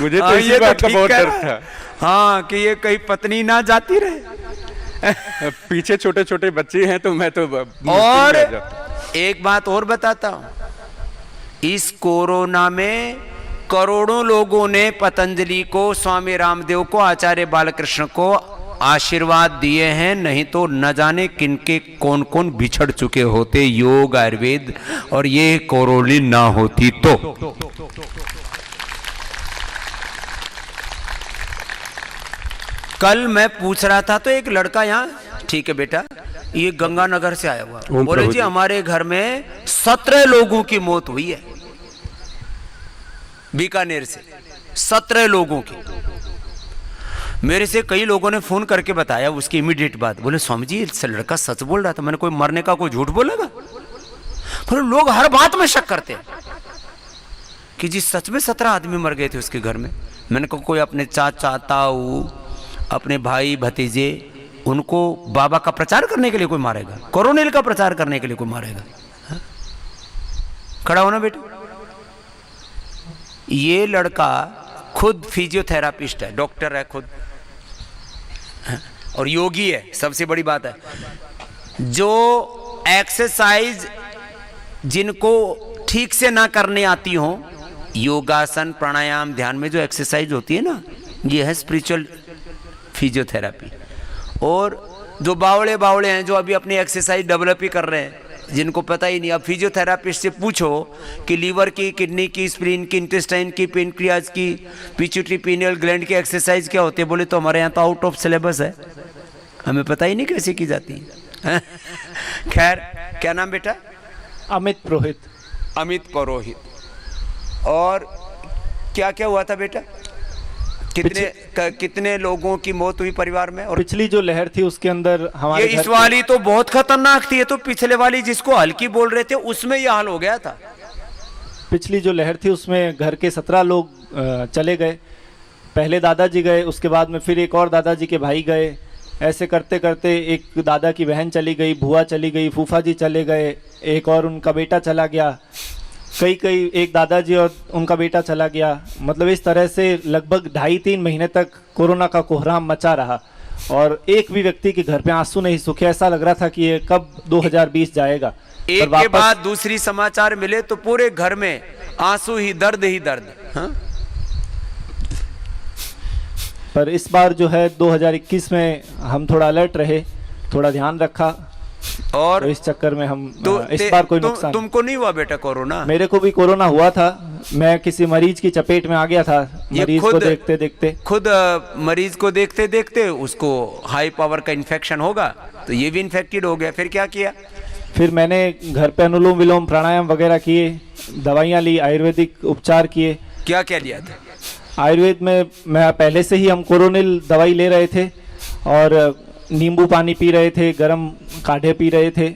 मुझे तो इसी बात का बहुत डर था। हाँ कि ये कहीं पत्नी ना जाती रहे। पीछे छोटे छोटे बच्चे हैं तो मैं तो और एक बात और बताता हूं, इस कोरोना में करोड़ों लोगों ने पतंजलि को, स्वामी रामदेव को, आचार्य बालकृष्ण को आशीर्वाद दिए हैं, नहीं तो न जाने किनके कौन कौन बिछड़ चुके होते योग आयुर्वेद, और ये कोरोना ना होती तो। कल मैं पूछ रहा था तो एक लड़का यहाँ, ठीक है बेटा, ये गंगानगर से आया हुआ, बोले जी हमारे घर में 17 लोगों की मौत हुई है, बीकानेर से 17 लोगों की। मेरे से कई लोगों ने फोन करके बताया उसकी इमीडिएट बात, बोले स्वामी जी लड़का सच बोल रहा था। मैंने कोई मरने का कोई झूठ बोलेगा? फिर लोग हर बात में शक करते हैं कि जी सच में 17 आदमी मर गए थे उसके घर में। मैंने कहा कोई अपने चाचा ताऊ, अपने भाई भतीजे, उनको बाबा का प्रचार करने के लिए कोई मारेगा? कोरोनिल का प्रचार करने के लिए कोई मारेगा? खड़ा होना बेटा। ये लड़का खुद फिजियोथेरापिस्ट है, डॉक्टर है खुद, और योगी है। सबसे बड़ी बात है, जो एक्सरसाइज जिनको ठीक से ना करने आती हो, योगासन प्राणायाम ध्यान में जो एक्सरसाइज होती है ना, ये है स्पिरिचुअल फिजियोथेरापी। और जो बावड़े हैं जो अभी अपनी एक्सरसाइज डेवलप ही कर रहे हैं, जिनको पता ही नहीं, अब फिजियोथेरापिस्ट से पूछो कि लीवर की, किडनी की, स्प्लीन की, इंटेस्टाइन की, पेनक्रियाज की, पिट्यूटरी पीनियल ग्लैंड की एक्सरसाइज क्या होती है? बोले तो हमारे यहाँ तो आउट ऑफ सिलेबस है, हमें पता ही नहीं कैसे की जाती है। खैर, क्या नाम बेटा? अमित पुरोहित। अमित पुरोहित। और क्या क्या हुआ था बेटा? कितने लोगों की मौत हुई परिवार में? और पिछली जो लहर थी उसके अंदर हमारे ये इस वाली तो बहुत खतरनाक थी, ये तो पिछले वाली जिसको हल्की बोल रहे थे उसमें यह हाल हो गया था। पिछली जो लहर थी उसमें घर के 17 लोग चले गए। पहले दादाजी गए, उसके बाद में फिर एक और दादाजी के भाई गए। ऐसे करते करते एक दादा की बहन चली गई, बुआ चली गई, फूफा जी चले गए, एक और उनका बेटा चला गया, एक दादाजी और उनका बेटा चला गया। मतलब इस तरह से लगभग 2.5-3 महीने तक कोरोना का कोहराम मचा रहा और एक भी व्यक्ति के घर पे आंसू नहीं सूखे। ऐसा लग रहा था कि ये कब 2020 जाएगा। एक के बाद दूसरी समाचार मिले तो पूरे घर में आंसू ही दर्द। हाँ? पर इस बार जो है 2021 में हम थोड़ा अलर्ट रहे, थोड़ा ध्यान रखा, और तो इस चक्कर में हम इस बार कोई नुकसान। तुमको नहीं हुआ बेटा कोरोना? मेरे को भी कोरोना हुआ था, मैं किसी मरीज की चपेट में आ गया था। मरीज को देखते देखते मरीज को देखते देखते उसको हाई पावर का इन्फेक्शन होगा, तो ये भी इन्फेक्टेड हो गया। फिर क्या किया? फिर मैंने घर पे अनुलोम विलोम प्राणायाम वगैरह किए, दवाइयाँ ली, आयुर्वेदिक उपचार किए। क्या क्या लिया था? आयुर्वेद में मैं पहले से ही हम कोरोनिल दवाई ले रहे थे और नींबू पानी पी रहे थे, गरम काढ़े पी रहे थे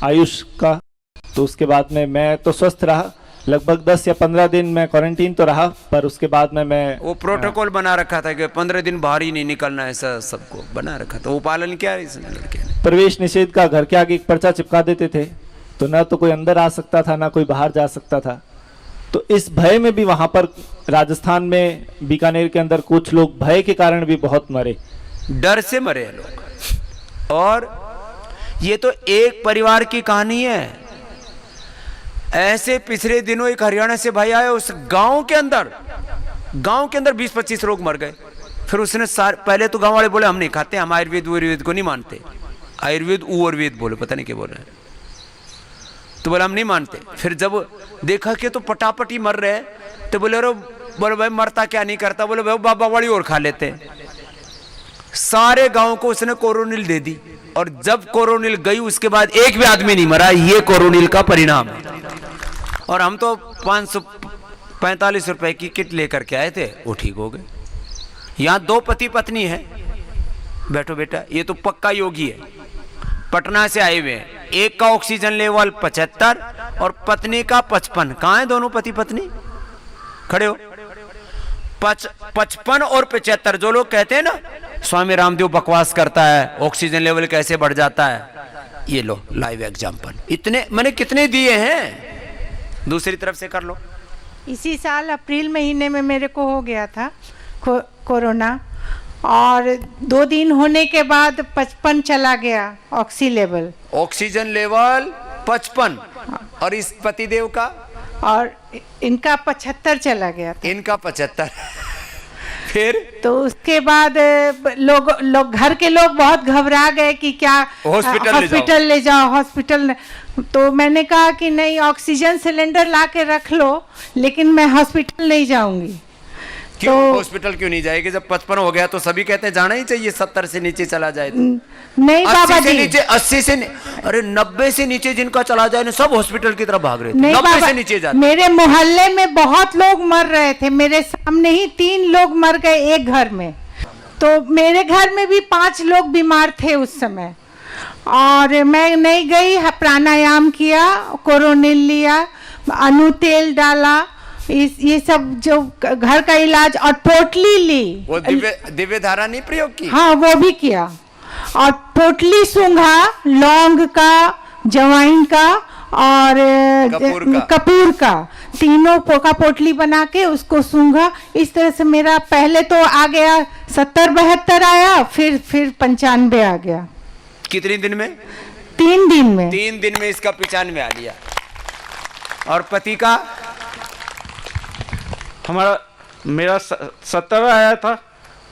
आयुष का। तो उसके बाद में मैं तो स्वस्थ रहा, लगभग 10 या 15 दिन मैं क्वारंटीन तो रहा, पर उसके बाद में मैं वो प्रोटोकॉल बना रखा था कि 15 दिन बाहर ही नहीं निकलना, ऐसा सबको बना रखा था। वो पालन किया इसने लड़के ने। प्रवेश निषेध का घर के आगे एक पर्चा चिपका देते थे, तो न तो कोई अंदर आ सकता था ना कोई बाहर जा सकता था। तो इस भय में भी वहाँ पर राजस्थान में बीकानेर के अंदर कुछ लोग भय के कारण भी बहुत मरे, डर से मरे लोग। और ये तो एक परिवार की कहानी है, ऐसे पिछले दिनों एक हरियाणा से भाई आया, उस गांव के अंदर 20-25 लोग मर गए। फिर उसने पहले तो गांव वाले बोले हम नहीं खाते, हम आयुर्वेद को नहीं मानते, आयुर्वेद बोले, पता नहीं क्या बोल रहे हैं, तो बोले हम नहीं मानते। फिर जब देखा कि तो पटापटी मर रहे हैं तो बोले भाई मरता क्या नहीं करता, बोले भाई बाबा वाली और खा लेते हैं। सारे गांव को उसने कोरोनिल दे दी, और जब कोरोनिल गई उसके बाद एक भी आदमी नहीं मरा। ये कोरोनिल का परिणाम है। और हम तो 545 रुपए की किट लेकर के आए थे, वो ठीक हो गए। यहाँ 2 पति पत्नी है, बैठो बेटा, ये तो पक्का योगी है, पटना से आए हुए हैं। एक का ऑक्सीजन लेवल 75 और पत्नी का 55। कहाँ है दोनों पति पत्नी? खड़े हो। 55 और 75। जो लोग कहते हैं ना स्वामी रामदेव बकवास करता है, ऑक्सीजन लेवल कैसे बढ़ जाता है, ये लो लाइव एग्जाम्पल। इतने मैंने कितने दिए हैं, दूसरी तरफ से कर लो। इसी साल अप्रैल महीने में मेरे को हो गया था कोरोना, और 2 दिन होने के बाद 55 चला गया ऑक्सीजन लेवल 55। और इस पतिदेव का? और इनका 75 चला गया था। इनका 75। फिर तो उसके बाद लोग घर के लोग बहुत घबरा गए कि क्या हॉस्पिटल ले जाओ हॉस्पिटल। तो मैंने कहा कि नहीं, ऑक्सीजन सिलेंडर ला के रख लो, लेकिन मैं हॉस्पिटल नहीं जाऊंगी। क्यों हॉस्पिटल क्यों नहीं जाएगी? जब 55 हो गया तो सभी कहते हैं जाना ही चाहिए, 70 से नीचे चला जाए तो। नहीं बाबा जी, 80 से अरे 90 से नीचे जिनका चला जाए ना, सब हॉस्पिटल की तरफ भाग रहे थे। नहीं 90 बाबा, से नीचे जाते। मेरे मोहल्ले में बहुत लोग मर रहे थे, मेरे सामने ही 3 लोग मर गए एक घर में। तो मेरे घर में भी 5 लोग बीमार थे उस समय, और मैं नहीं गई, प्राणायाम किया, कोरोनिल लिया, अनु तेल डाला, ये सब जो घर का इलाज, और पोटली ली। वो दिव्य धारा नहीं प्रयोग की? हाँ वो भी किया, और पोटली सूंघा, लौंग का, जवाइन का और कपूर का, तीनों का पोटली बना के उसको सूंघा। इस तरह से मेरा पहले तो आ गया 70-72 आया, फिर 95 आ गया। कितने दिन में? 3 दिन में। 3 दिन में इसका 95 आ लिया। और पति का? मेरा 70 आया था,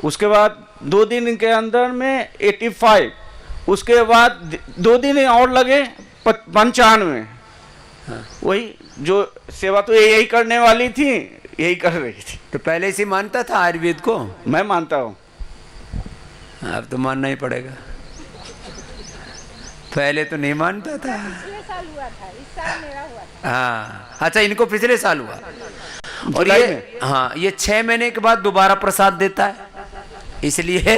उसके बाद 2 दिन के अंदर में 85, उसके बाद 2 दिन और लगे 95। वही जो सेवा तो यही करने वाली थी, यही कर रही थी। तो पहले से मानता था आयुर्वेद को? मैं मानता हूँ। अब तो मानना ही पड़ेगा, पहले तो नहीं मानता था। पिछले साल हुआ था, इस साल मेरा हुआ था। हाँ अच्छा, इनको पिछले साल हुआ। और ये हाँ, ये 6 महीने के बाद दोबारा प्रसाद देता है, इसलिए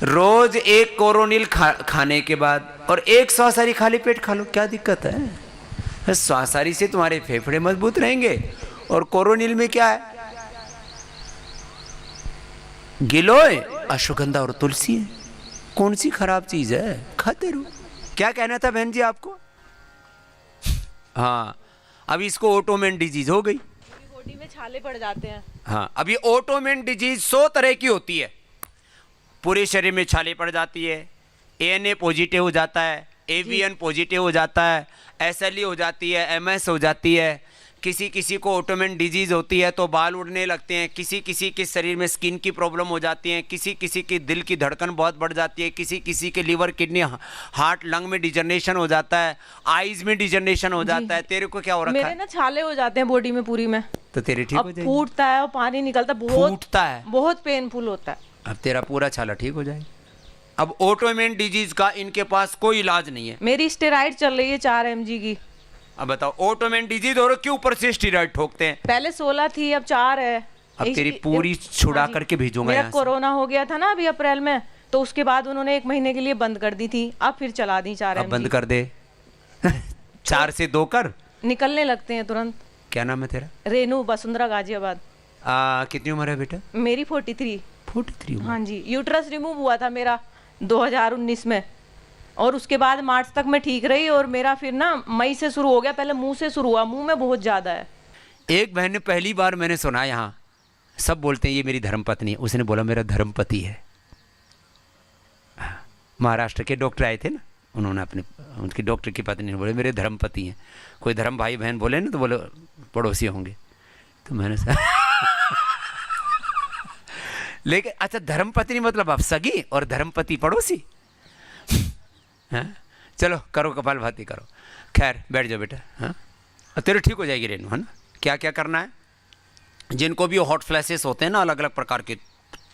रोज एक कोरोनिल खाने के बाद और एक स्वासारी खाली पेट खा लो, क्या दिक्कत है? स्वासारी से तुम्हारे फेफड़े मजबूत रहेंगे, और कोरोनिल में क्या है? गिलोय, अश्वगंधा और तुलसी है। कौन सी खराब चीज है? खाते रहो। क्या कहना था बहन जी आपको? हाँ, अब इसको ऑटोमेन डिजीज हो गई, बॉडी में छाले पड़ जाते हैं। हाँ, अब ये ऑटोमेन डिजीज 100 तरह की होती है। पूरे शरीर में छाले पड़ जाती है, ANA पॉजिटिव हो जाता है, AVN पॉजिटिव हो जाता है, SLE हो जाती है, MS हो जाती है। किसी किसी को ऑटोमेन डिजीज होती है तो बाल उड़ने लगते हैं, किसी किसी के शरीर में स्किन की प्रॉब्लम हो जाती है, किसी किसी की दिल की धड़कन बहुत बढ़ जाती है, किसी किसी के लीवर, किडनी, हार्ट, लंग में डिजनरेशन हो जाता है, आईज में डिजनरेशन हो जाता है। तेरे को क्या हो रखा है? मेरे ना छाले हो जाते हैं बॉडी में पूरी में। तो तेरे ठीक हो जाएगी। फूटता है और पानी निकलता, बहुत फूटता है, बहुत पेनफुल होता है। अब तेरा पूरा छाला ठीक हो जाएगा। अब ऑटोइम्यून डिजीज का इनके पास कोई इलाज नहीं है। मेरी स्टेरॉइड चल रही है 4 mg की। अब बताओ, ऑटोइम्यून डिजीज और क्यों ऊपर से स्टेरॉइड ठोकते हैं? पहले 16 थी, अब 4 है। अब तेरी पूरी छुड़ा करके भेजूंगा मेरा यहाँ से। कोरोना हो गया था ना अभी अप्रैल में, तो उसके बाद उन्होंने 1 महीने के लिए बंद कर दी थी, अब फिर चला दी 4 mg। बंद कर दे। 4 से 2 कर, निकलने लगते हैं तुरंत। क्या नाम है तेरा? रेनू, वसुंधरा, गाजियाबाद। कितनी उम्र है बेटा? मेरी 43। 43 उम्र? हाँ जी, यूट्रस रिमूव हुआ था मेरा 2019 में, और उसके बाद मार्च तक मैं ठीक रही, और मेरा फिर ना मई से शुरू हो गया। पहले मुंह से शुरू हुआ, मुंह में बहुत ज्यादा है। एक बहन ने पहली बार मैंने सुना, यहाँ सब बोलते हैं ये मेरी धर्मपत्नी है, उसने बोला मेरा धर्मपति है। महाराष्ट्र के डॉक्टर आए थे ना, उन्होंने अपने, उनकी डॉक्टर की पत्नी ने बोले मेरे धर्मपति हैं। कोई धर्म भाई बहन बोले ना तो बोले पड़ोसी होंगे। तो मैंने लेकिन अच्छा धर्मपत्नी मतलब आप सगी और धर्मपति पड़ोसी? हाँ चलो करो कपालभाति करो। खैर बैठ जाओ बेटा। हाँ तेरे ठीक हो जाएगी रेनू, है ना। क्या क्या करना है, जिनको भी हॉट फ्लैशेस होते हैं ना, अलग अलग प्रकार की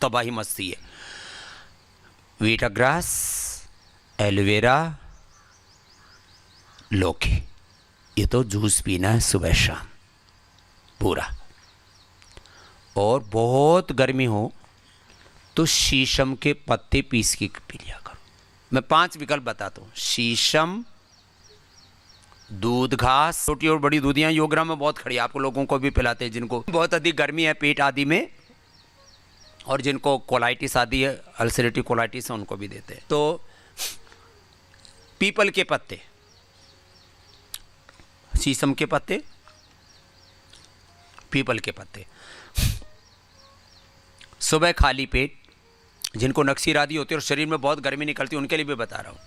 तबाही मस्ती है। वीटा ग्रास, एलोवेरा, लौकी, ये तो जूस पीना है सुबह शाम पूरा। और बहुत गर्मी हो तो शीशम के पत्ते पीस के पी लिया करो। मैं 5 विकल्प बताता हूँ। शीशम, दूध घास, छोटी और बड़ी दूधियाँ योग्राम में बहुत खड़ी, आप लोगों को भी पिलाते हैं जिनको बहुत अधिक गर्मी है पेट आदि में, और जिनको कोलाइटिस आदि है, अल्सरेटिव कोलाइटिस है, उनको भी देते हैं। तो पीपल के पत्ते, शीशम के पत्ते, पीपल के पत्ते, सुबह खाली पेट, जिनको नक्सीर आदि होती है और शरीर में बहुत गर्मी निकलती है उनके लिए भी बता रहा हूँ।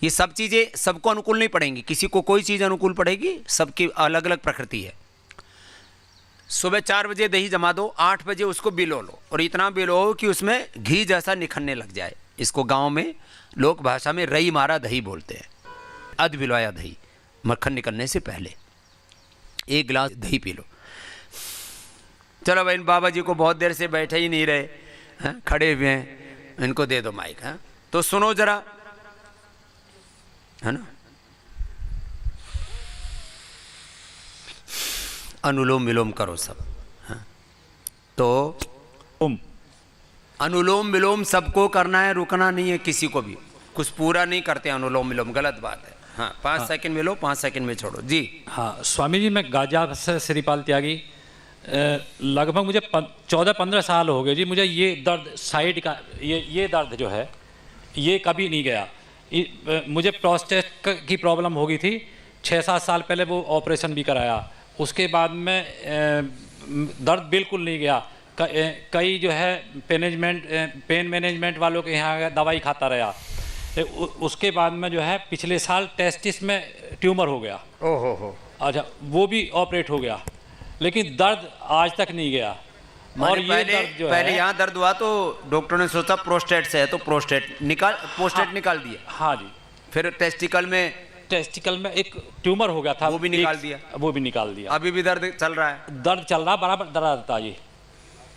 ये सब चीज़ें सबको अनुकूल नहीं पड़ेंगी, किसी को कोई चीज़ अनुकूल पड़ेगी, सबकी अलग अलग प्रकृति है। सुबह 4 बजे दही जमा दो, 8 बजे उसको बिलो लो, और इतना बिलो कि उसमें घी जैसा निखरने लग जाए। इसको गांव में लोक भाषा में रई मारा दही बोलते हैं। अध बिलवाया दही, मक्खन निकलने से पहले 1 गिलास दही पी लो। चलो भाई, इन बाबा जी को बहुत देर से बैठे ही नहीं रहे हैं, खड़े हुए हैं, इनको दे दो माइक। हाँ तो सुनो जरा, है ना। अनुलोम विलोम करो सब। हाँ तो अनुलोम विलोम सबको करना है, रुकना नहीं है किसी को भी। कुछ पूरा नहीं करते अनुलोम विलोम, गलत बात है। हाँ 5 सेकंड में लो, 5 सेकंड में छोड़ो जी। हाँ स्वामी जी, मैं गाजियाबाद से श्रीपाल त्यागी, लगभग मुझे 14-15 साल हो गए जी। मुझे ये दर्द साइड का, ये दर्द जो है ये कभी नहीं गया। मुझे प्रोस्टेट की प्रॉब्लम हो गई थी 6-7 साल पहले, वो ऑपरेशन भी कराया। उसके बाद में दर्द बिल्कुल नहीं गया। कई जो है पेन मैनेजमेंट वालों के यहाँ दवाई खाता रहा। उसके बाद में जो है पिछले साल टेस्टिस में ट्यूमर हो गया। ओहो। अच्छा, वो भी ऑपरेट हो गया, लेकिन दर्द आज तक नहीं गया। और ये दर्द जो पहले यहाँ दर्द हुआ तो डॉक्टर ने सोचा प्रोस्टेट से है, तो प्रोस्टेट निकाल दिया। हाँ जी। फिर टेस्टिकल में एक ट्यूमर हो गया था, वो भी निकाल दिया। अभी भी दर्द चल रहा है? दर्द चल रहा, बराबर दर्द रहता है।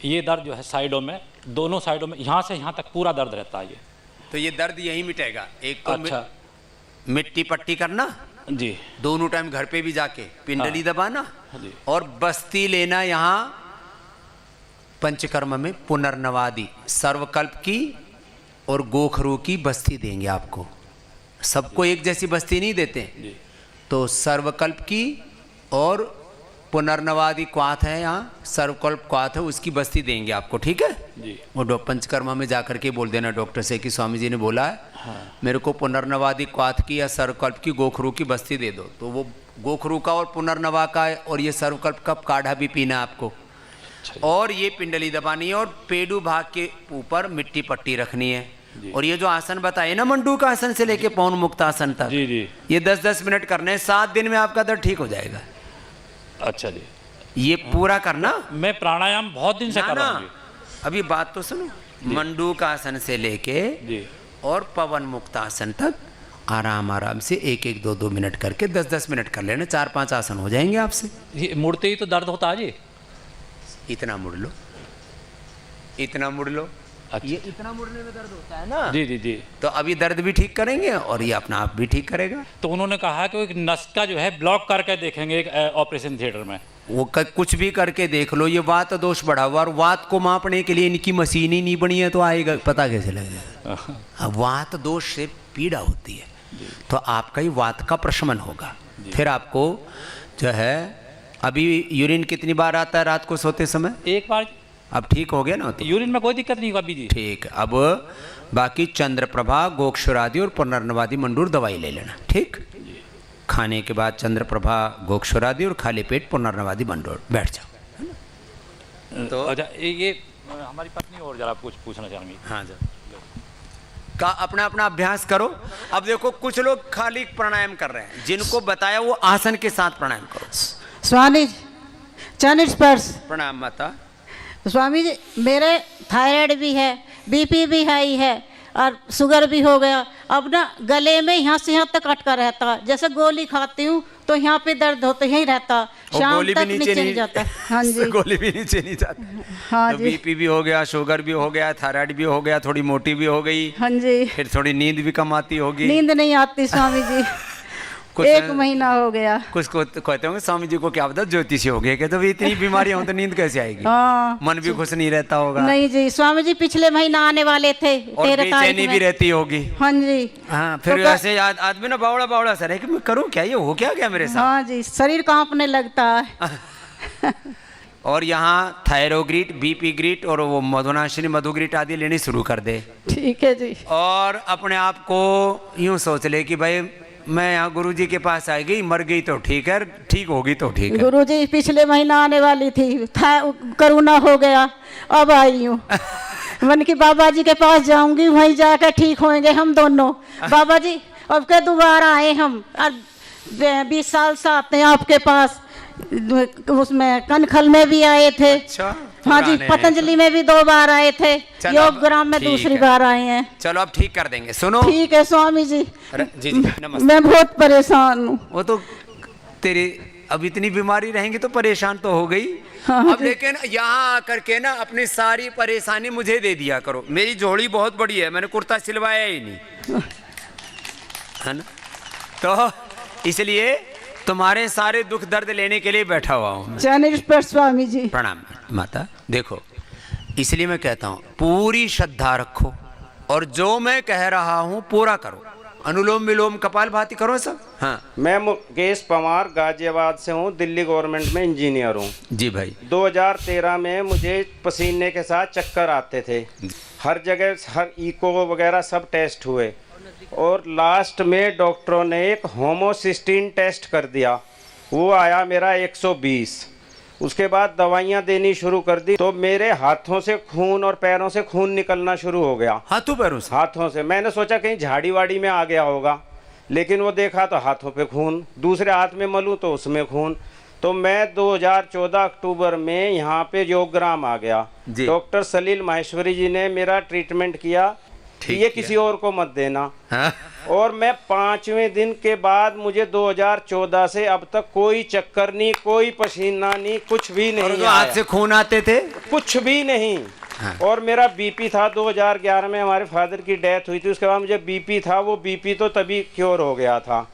ये दर्द जो है साइडों में, दोनों साइडों में, यहाँ से यहाँ तक पूरा दर्द रहता है ये। तो ये दर्द यही मिटेगा। एक तो अच्छा मिट्टी पट्टी करना जी, दोनों टाइम घर पे भी जाके पिंडली दबाना, और बस्ती लेना यहाँ पंचकर्म में पुनर्नवादि सर्वकल्प की और गोखरू की बस्ती देंगे आपको। सबको एक जैसी बस्ती नहीं देते, तो सर्वकल्प की और पुनर्नवादि क्वाथ है यहाँ, सर्वकल्प क्वाथ है, उसकी बस्ती देंगे आपको, ठीक है जी। वो पंचकर्मा में जाकर के बोल देना डॉक्टर से कि स्वामी जी ने बोला है मेरे को पुनर्नवादि क्वाथ की या सर्वकल्प की गोखरू की बस्ती दे दो। तो वो गोखरू का और पुनर्नवा का और ये सर्वकल्प का काढ़ा भी पीना है आपको, और ये पिंडली दबानी है, और पेडू भाग के ऊपर मिट्टी पट्टी रखनी है। और ये जो आसन बताए ना, मंडू का आसन से लेके पौन मुक्त आसन तक, ये 10-10 मिनट करने, 7 दिन में आपका दर्द ठीक हो जाएगा। अच्छा जी, ये पूरा करना। मैं प्राणायाम बहुत दिन से कर रहा हूं। अभी बात तो सुनो, मंडू का आसन से लेके और पवन मुक्त आसन तक आराम से 1-1, 2-2 मिनट करके 10-10 मिनट कर लेना, 4-5 आसन हो जाएंगे आपसे। ये मुड़ते ही तो दर्द होता है जी। इतना मुड़ लो, इतना मुड़ लो। अच्छा। ये इतना मुड़ने में दर्द होता है ना। जी जी जी। तो अभी दर्द भी ठीक करेंगे और ये अपना आप भी ठीक करेगा। तो उन्होंने कहा कि एक नस का जो है ब्लॉक करके देखेंगे एक ऑपरेशन थिएटर में। वो कुछ भी करके देख लो, ये वात दोष बढ़ा हुआ, और वात को मापने के लिए इनकी मशीन ही नहीं बनी है, तो आएगा पता कैसे लगेगा। अब वात दोष से पीड़ा होती है, तो आपका ही वात का प्रशमन होगा। फिर आपको जो है, अभी यूरिन कितनी बार आता है रात को सोते समय? 1 बार। अब ठीक हो गया ना? तो यूरिन में कोई दिक्कत नहीं होगा अभी जी। ठीक। अब बाकी चंद्रप्रभा, गोक्षुरादि और पुनर्नवादि मंडूर दवाई ले लेना, ठीक। खाने के बाद चंद्रप्रभा, गोक्षुरादि और खाली पेट पुनर्नवादि मंडूर, बैठ जाओ। तो अच्छा, ये हमारी पत्नी और जरा कुछ पूछना चाहेंगी। हाँ जी। का अपना अपना अभ्यास करो। अब देखो कुछ लोग खाली प्राणायाम कर रहे हैं, जिनको बताया वो आसन के साथ प्राणायाम करो। स्वामी चरण स्पर्श। प्रणाम माता। स्वामी जी मेरे थायराइड भी है, बीपी भी हाई है और शुगर भी हो गया। अब ना गले में यहाँ से यहाँ तक अटका रहता, जैसे गोली खाती हूँ तो यहाँ पे दर्द होता यही रहता, शाम तक नीचे नहीं जाता। हाँ जी, गोली भी नीचे नहीं जाती। हाँ तो जी, बीपी भी हो गया, शुगर भी हो गया, थायराइड भी हो गया, थोड़ी मोटी भी हो गई। हाँ जी, फिर थोड़ी नींद भी कम आती होगी। नींद नहीं आती स्वामी जी, कुछ 1 महीना हो गया। कुछ को कहते होंगे स्वामी जी को क्या पता ज्योतिषी हो गए, कहते भी इतनी बीमारियां हो तो नींद कैसे आएगी। हाँ, मन भी खुश नहीं रहता होगा। नहीं जी स्वामी जी, पिछले महीना आने वाले थे और 13 तारीख बेचैनी में। भी रहती होगी। हाँ जी, हाँ, फिर तो ऐसे आदमी ना बावड़ा बावड़ा सा रहे कि मैं करूँ क्या, ये हो क्या गया मेरे साथ। हाँ जी, शरीर कांपने लगता है। और यहाँ थायरोग्रीट, बीपी ग्रीट और वो मधुनाशिनी मधुग्रीट आदि लेनी शुरू कर दे। ठीक है जी। और अपने आप को यूं सोच ले कि भाई मैं यहाँ गुरुजी के पास आ गई, मर गई तो ठीक है, ठीक होगी तो ठीक है। गुरुजी पिछले महीना आने वाली थी, कोरोना हो गया, अब आई हूँ। मन की बाबा जी के पास जाऊंगी, वहीं जाकर ठीक होंगे हम दोनों। बाबा जी अब के दोबारा आए हम, 20 साल से आते हैं आपके पास। उसमें कनखल में भी आए थे। अच्छा, हाँ जी, पतंजलि में भी 2 बार आए थे, योग ग्राम में ठीक दूसरी है। बार आए हैं। चलो अब ठीक कर देंगे। सुनो। ठीक है स्वामी जी। जी जी नमस्ते। मैं बहुत परेशान हूँ। वो तो तेरी अब इतनी बीमारी रहेंगी तो परेशान तो हो गई। हाँ, अब लेकिन यहाँ आकर के ना अपनी सारी परेशानी मुझे दे दिया करो। मेरी झोली बहुत बड़ी है, मैंने कुर्ता सिलवाया ही नहीं, है ना, तो इसलिए तुम्हारे सारे दुख दर्द लेने के लिए बैठा हुआ हूँ। स्वामी जी प्रणाम माता। देखो इसलिए मैं कहता हूँ पूरी श्रद्धा रखो और जो मैं कह रहा हूँ पूरा करो। अनुलोम विलोम कपालभाति करो सब। हाँ, मैं मुकेश पवार गाजियाबाद से हूँ, दिल्ली गवर्नमेंट में इंजीनियर हूँ। जी भाई। 2013 में मुझे पसीने के साथ चक्कर आते थे, हर जगह हर इको वगैरह सब टेस्ट हुए और लास्ट में डॉक्टरों ने एक होमोसिस्टीन टेस्ट कर दिया, वो आया मेरा 120। उसके बाद दवाइयाँ देनी शुरू कर दी तो मेरे हाथों से खून और पैरों से खून निकलना शुरू हो गया। हाथों पैरों से? हाथों से। मैंने सोचा कहीं झाड़ी वाड़ी में आ गया होगा, लेकिन वो देखा तो हाथों पे खून, दूसरे हाथ में मलूँ तो उसमें खून। तो मैं 2014 अक्टूबर में यहाँ पे योगग्राम आ गया। डॉक्टर सलील माहेश्वरी जी ने मेरा ट्रीटमेंट किया, ये किसी और को मत देना। हाँ? और मैं 5वें दिन के बाद मुझे 2014 से अब तक कोई चक्कर नहीं, कोई पसीना नहीं, कुछ भी नहीं। और हाथ से खून आते थे? कुछ भी नहीं। हाँ। और मेरा बीपी था 2011 में, हमारे फादर की डेथ हुई थी, उसके बाद मुझे बीपी था, वो बीपी तो तभी क्योर हो गया था।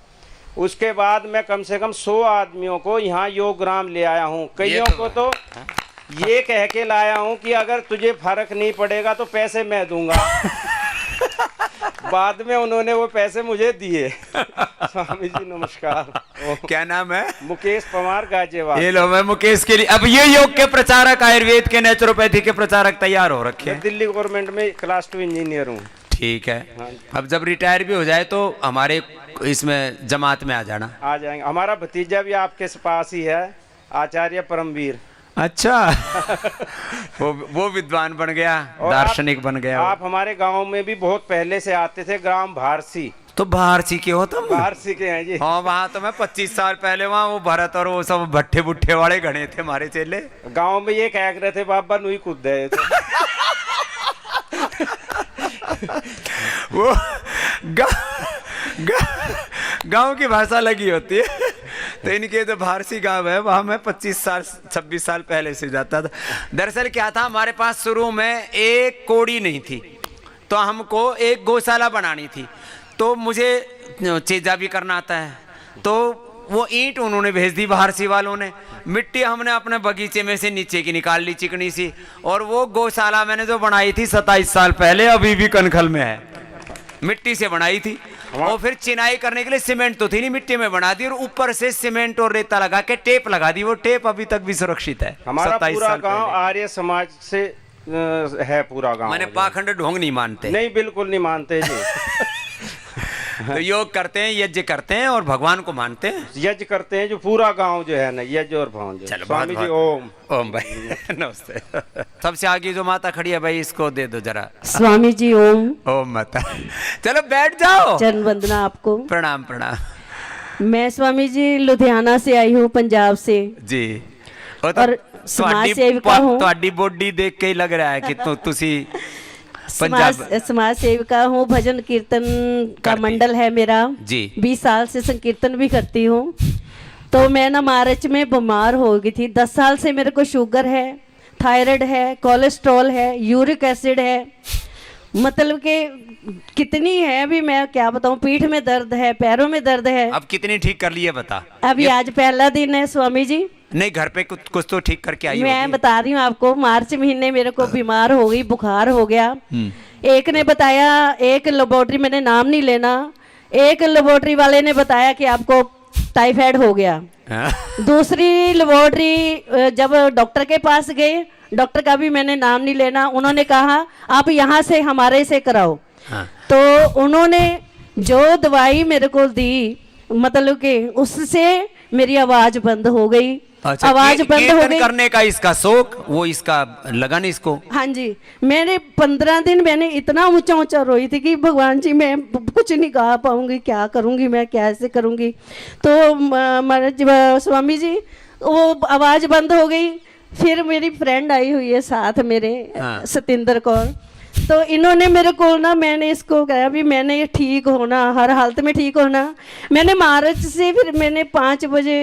उसके बाद मैं कम से कम 100 आदमियों को यहाँ योगग्राम ले आया हूँ। कईयों को तो ये कह के लाया हूँ कि अगर तुझे फर्क नहीं पड़ेगा तो पैसे मैं दूंगा। बाद में उन्होंने वो पैसे मुझे दिए। स्वामी जी नमस्कार। क्या नाम है? मुकेश पवार गाजियाबाद। ये लो, मैं मुकेश के लिए अब ये योग के प्रचारक, आयुर्वेद के, नेचुरोपैथी के प्रचारक तैयार हो रखे हैं। दिल्ली गवर्नमेंट में क्लास 2 इंजीनियर हूँ। ठीक है। अब जब रिटायर भी हो जाए तो हमारे इसमें जमात में आ जाना। आ जाएंगे। हमारा भतीजा भी आपके पास ही है, आचार्य परमवीर। अच्छा। वो विद्वान बन गया, दार्शनिक बन गया। आप हमारे गांव में भी बहुत पहले से आते थे, ग्राम भारसी। तो भारसी के हो तुम? भारसी के हैं जी। हाँ, वहाँ तो मैं 25 साल पहले वहाँ वो भरत और वो सब भट्ठे बुट्ठे वाले गणे थे हमारे चेले। गांव में ये कह रहे थे बाबा नुई कूद गए थे। वो गांव की भाषा लगी होती है। तो इनके जो भारसी गांव है वहाँ मैं 25 साल 26 साल पहले से जाता था। दरअसल क्या था, हमारे पास शुरू में एक कोड़ी नहीं थी, तो हमको एक गौशाला बनानी थी। तो मुझे चेजा भी करना आता है, तो वो ईंट उन्होंने भेज दी भारसी वालों ने। मिट्टी हमने अपने बगीचे में से नीचे की निकाल ली, चिकनी सी। और वो गौशाला मैंने जो बनाई थी 27 साल पहले, अभी भी कनखल में है, मिट्टी से बनाई थी। और फिर चिनाई करने के लिए सीमेंट तो थी नहीं, मिट्टी में बना दी और ऊपर से सीमेंट और रेता लगा के टेप लगा दी। वो टेप अभी तक भी सुरक्षित है। हमारा पूरा गांव आर्य समाज से है, पूरा गांव। मैंने पाखंड ढोंग नहीं मानते? नहीं, बिल्कुल नहीं मानते जी। तो योग करते हैं, यज्ञ करते हैं और भगवान को मानते हैं। यज्ञ करते हैं जो पूरा गांव जो है ना, यज्ञ और भवन जो। चलो स्वामी जी ओम भाई नमस्ते। सबसे आगे जो माता खड़ी है भाई, इसको दे दो जरा। स्वामी जी ओम। ओम माता। चलो बैठ जाओ। चरण वंदना आपको। प्रणाम प्रणाम। मैं स्वामी जी लुधियाना से आई हूँ, पंजाब से जी। और समाज सेविका हूँ। ਤੁਹਾਡੀ ਬੋਡੀ ਦੇਖ के ही लग रहा है कि ਤੁਸੀਂ समाज सेविका हूँ, भजन कीर्तन का मंडल है मेरा जी। 20 साल से संकीर्तन भी करती हूँ। तो मैं ना मार्च में बीमार हो गई थी। 10 साल से मेरे को शुगर है, थायराइड है, कोलेस्ट्रॉल है, यूरिक एसिड है, मतलब कि कितनी है अभी मैं क्या बताऊँ। पीठ में दर्द है, पैरों में दर्द है। अब कितनी ठीक कर लिए बता। अभी आज पहला दिन है स्वामी जी। नहीं, घर पे कुछ तो ठीक करके आई मैं बता रही हूँ आपको, मार्च महीने मेरे को बीमार हो गई, बुखार हो गया। एक ने बताया, एक लेबोरेटरी, मैंने नाम नहीं लेना, एक लेबोरेटरी वाले ने बताया कि आपको टाइफाइड हो गया। दूसरी लेबोरेटरी जब डॉक्टर के पास गए, डॉक्टर का भी मैंने नाम नहीं लेना, उन्होंने कहा आप यहाँ से हमारे से कराओ। तो उन्होंने जो दवाई मेरे को दी, मतलब कि उससे मेरी आवाज बंद हो गई। अच्छा, आवाज बंद हो गई। करने का इसका शौक, वो इसका लगा नहीं इसको। हाँ जी, मैंने 15 दिन मैंने इतना ऊंचा ऊंचा रोई थी कि भगवान जी मैं कुछ नहीं गा पाऊंगी, क्या करूंगी मैं, कैसे करूंगी। तो स्वामी जी वो आवाज बंद हो गई। फिर मेरी फ्रेंड आई हुई है साथ मेरे, सतिंदर कौर, तो इन्होंने मेरे को ना, मैंने इसको कहा भी मैंने ये ठीक होना, हर हालत में ठीक होना। मैंने मार्च से फिर मैंने 5 बजे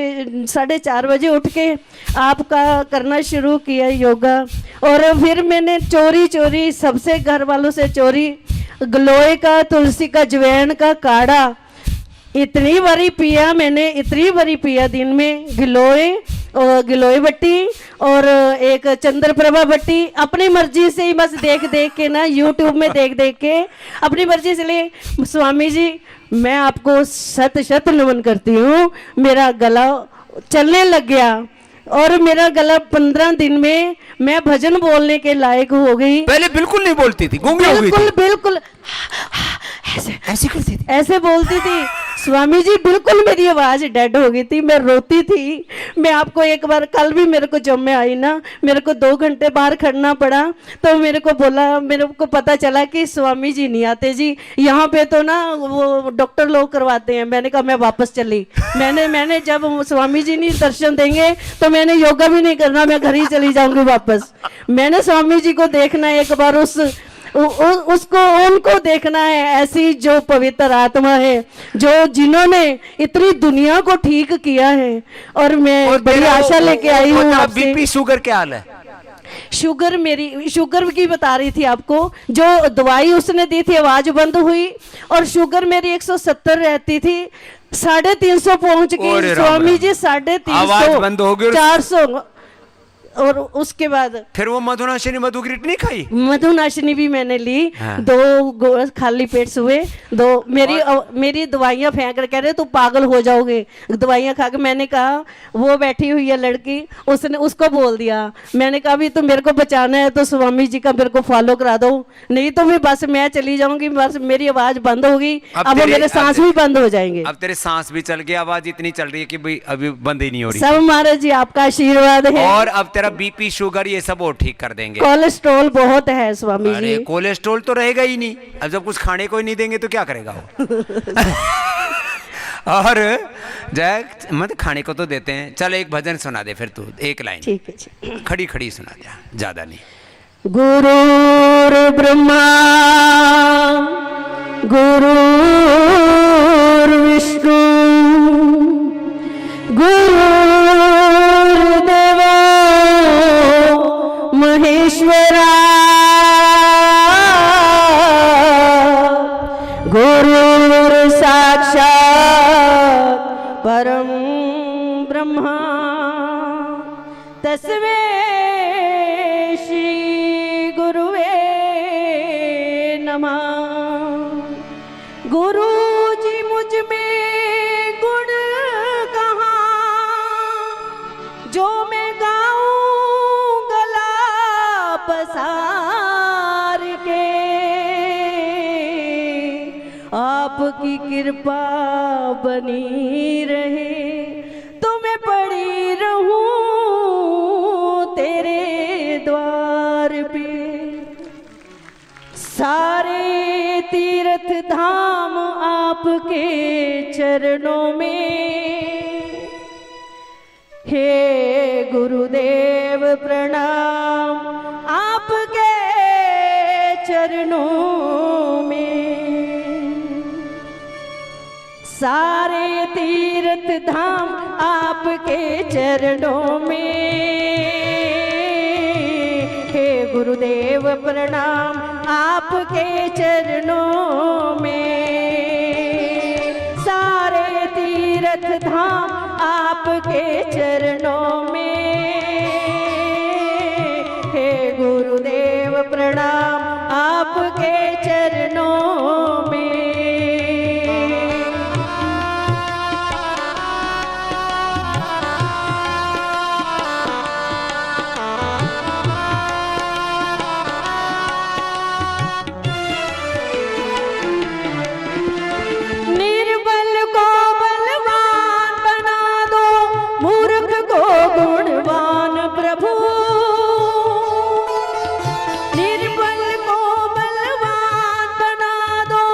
4:30 बजे उठ के आपका करना शुरू किया योगा। और फिर मैंने चोरी चोरी सबसे, घर वालों से चोरी, गिलोय का, तुलसी का, अजवाइन का काढ़ा इतनी बारी पिया मैंने, इतनी बारी पिया दिन में। गिलोय बट्टी और एक चंद्रप्रभा बट्टी, अपनी मर्जी से ही बस देख देख के ना, यूट्यूब में देख देख के अपनी मर्जी से ले। स्वामी जी मैं आपको शत शत नमन करती हूँ। मेरा गला चलने लग गया और मेरा गला 15 दिन में मैं भजन बोलने के लायक हो गई। पहले बिल्कुल नहीं बोलती थी, गूंगी हो गई थी। बिल्कुल ऐसे करती थी, ऐसे बोलती थी। स्वामी जी बिल्कुल मेरी आवाज डेड हो गई थी, मैं रोती थी। मैं आपको एक बार, कल भी मेरे को जब मैं आई ना, मेरे को 2 घंटे बाहर खड़ना पड़ा। तो मेरे को बोला, मेरे को पता चला कि स्वामी जी नहीं आते जी यहाँ पे, तो ना वो डॉक्टर लोग करवाते हैं। मैंने कहा मैं वापस चली। मैंने जब स्वामी जी नहीं दर्शन देंगे तो मैंने योगा भी नहीं करना, मैं घर ही चली जाऊंगी वापस। मैंने स्वामी जी को देखना है एक बार, उसको उनको देखना है, ऐसी जो पवित्र आत्मा है, जो जिन्होंने इतनी दुनिया को ठीक किया है। और मैं बड़ी आशा लेके आई हूँ आपसे। बीपी शुगर क्या हाल है? शुगर, मेरी शुगर की बता रही थी आपको, जो दवाई उसने दी थी आवाज बंद हुई। और शुगर मेरी 170 रहती थी, 350 पहुंच गई स्वामी जी, 350 आवाज बंद हो गई, 400। और उसके बाद फिर वो मधुनाशिनी मधुग्रिट नहीं खाई? मधुनाशिनी भी मैंने ली। हाँ। 2 खाली पेट सुबह 2। मेरी दवाइयाँ फेंक कर कह रहे तू पागल हो जाओगे दवाइयाँ खा के। मैंने कहा, वो बैठी हुई है लड़की, उसने उसको बोल दिया, मैंने कहा भी तुम मेरे को बचाना है तो स्वामी जी का मेरे को फॉलो करा दो, नहीं तो फिर बस मैं चली जाऊंगी। बस मेरी आवाज बंद होगी, अब मेरे सांस भी बंद हो जाएंगे। अब तेरे सांस भी चल गई, आवाज इतनी चल रही है कि भाई अभी बंद ही नहीं हो रही। सब महाराज जी आपका आशीर्वाद है। और अब तेरा बीपी शुगर ये सब वो ठीक कर देंगे। कोलेस्ट्रॉल बहुत है स्वामी जी। कोलेस्ट्रॉल तो रहेगा ही नहीं, अब जब कुछ खाने को ही नहीं देंगे तो क्या करेगा वो। और जय मत खाने को तो देते हैं। चल एक भजन सुना दे फिर तू, एक लाइन। ठीक है, खड़ी खड़ी सुना दे, ज्यादा नहीं। गुरुर् ब्रह्मा गुरुर् विष्णु गुरुर्देवो महेश्वरा गुरुर् साक्षात् परम ब्रह्मा तस्मै श्री गुरुवे नमः। गुरु जी मुझ में गुण कहाँ जो मैं गाऊं गला पसार के। आप आपकी कृपा बनी रहे, तो मैं पड़ी रहूं तेरे द्वार पे। सारे तीर्थ धाम आपके चरणों में, हे गुरुदेव प्रणाम आपके चरणों में। सारे तीर्थ धाम आपके चरणों में, हे गुरुदेव प्रणाम आपके चरणों में। सारे तीर्थ धाम आपके चरणों में, हे गुरुदेव प्रणाम आपके चरणों में। निर्बल को बलवान बना दो, मूर्ख को गुणवान प्रभु। निर्बल को बलवान बना दो,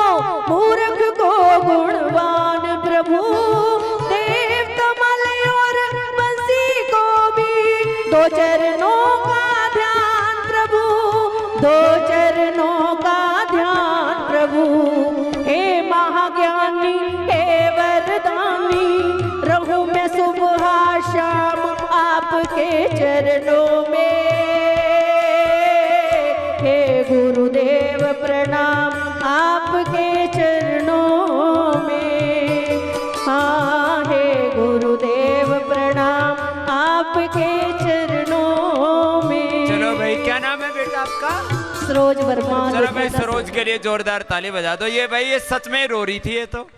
मूर्ख को गुणवान प्रभु। देव कमल और बंसी को भी दो चरणों का ध्यान प्रभु, दो चरणों का ध्यान प्रभु। हे महाज्ञानी हे वरदानी, रहूं मैं सुबह शाम आपके चरणों में। हे गुरुदेव प्रणाम आपके चरणों में। हाँ, हे गुरुदेव प्रणाम आपके चरणों में। चलो भाई, क्या नाम है बेटा आपका? सरोज वर्मा। चलो भाई, सरोज के लिए जोरदार ताली बजा दो। ये भाई ये सच में रो रही थी ये तो।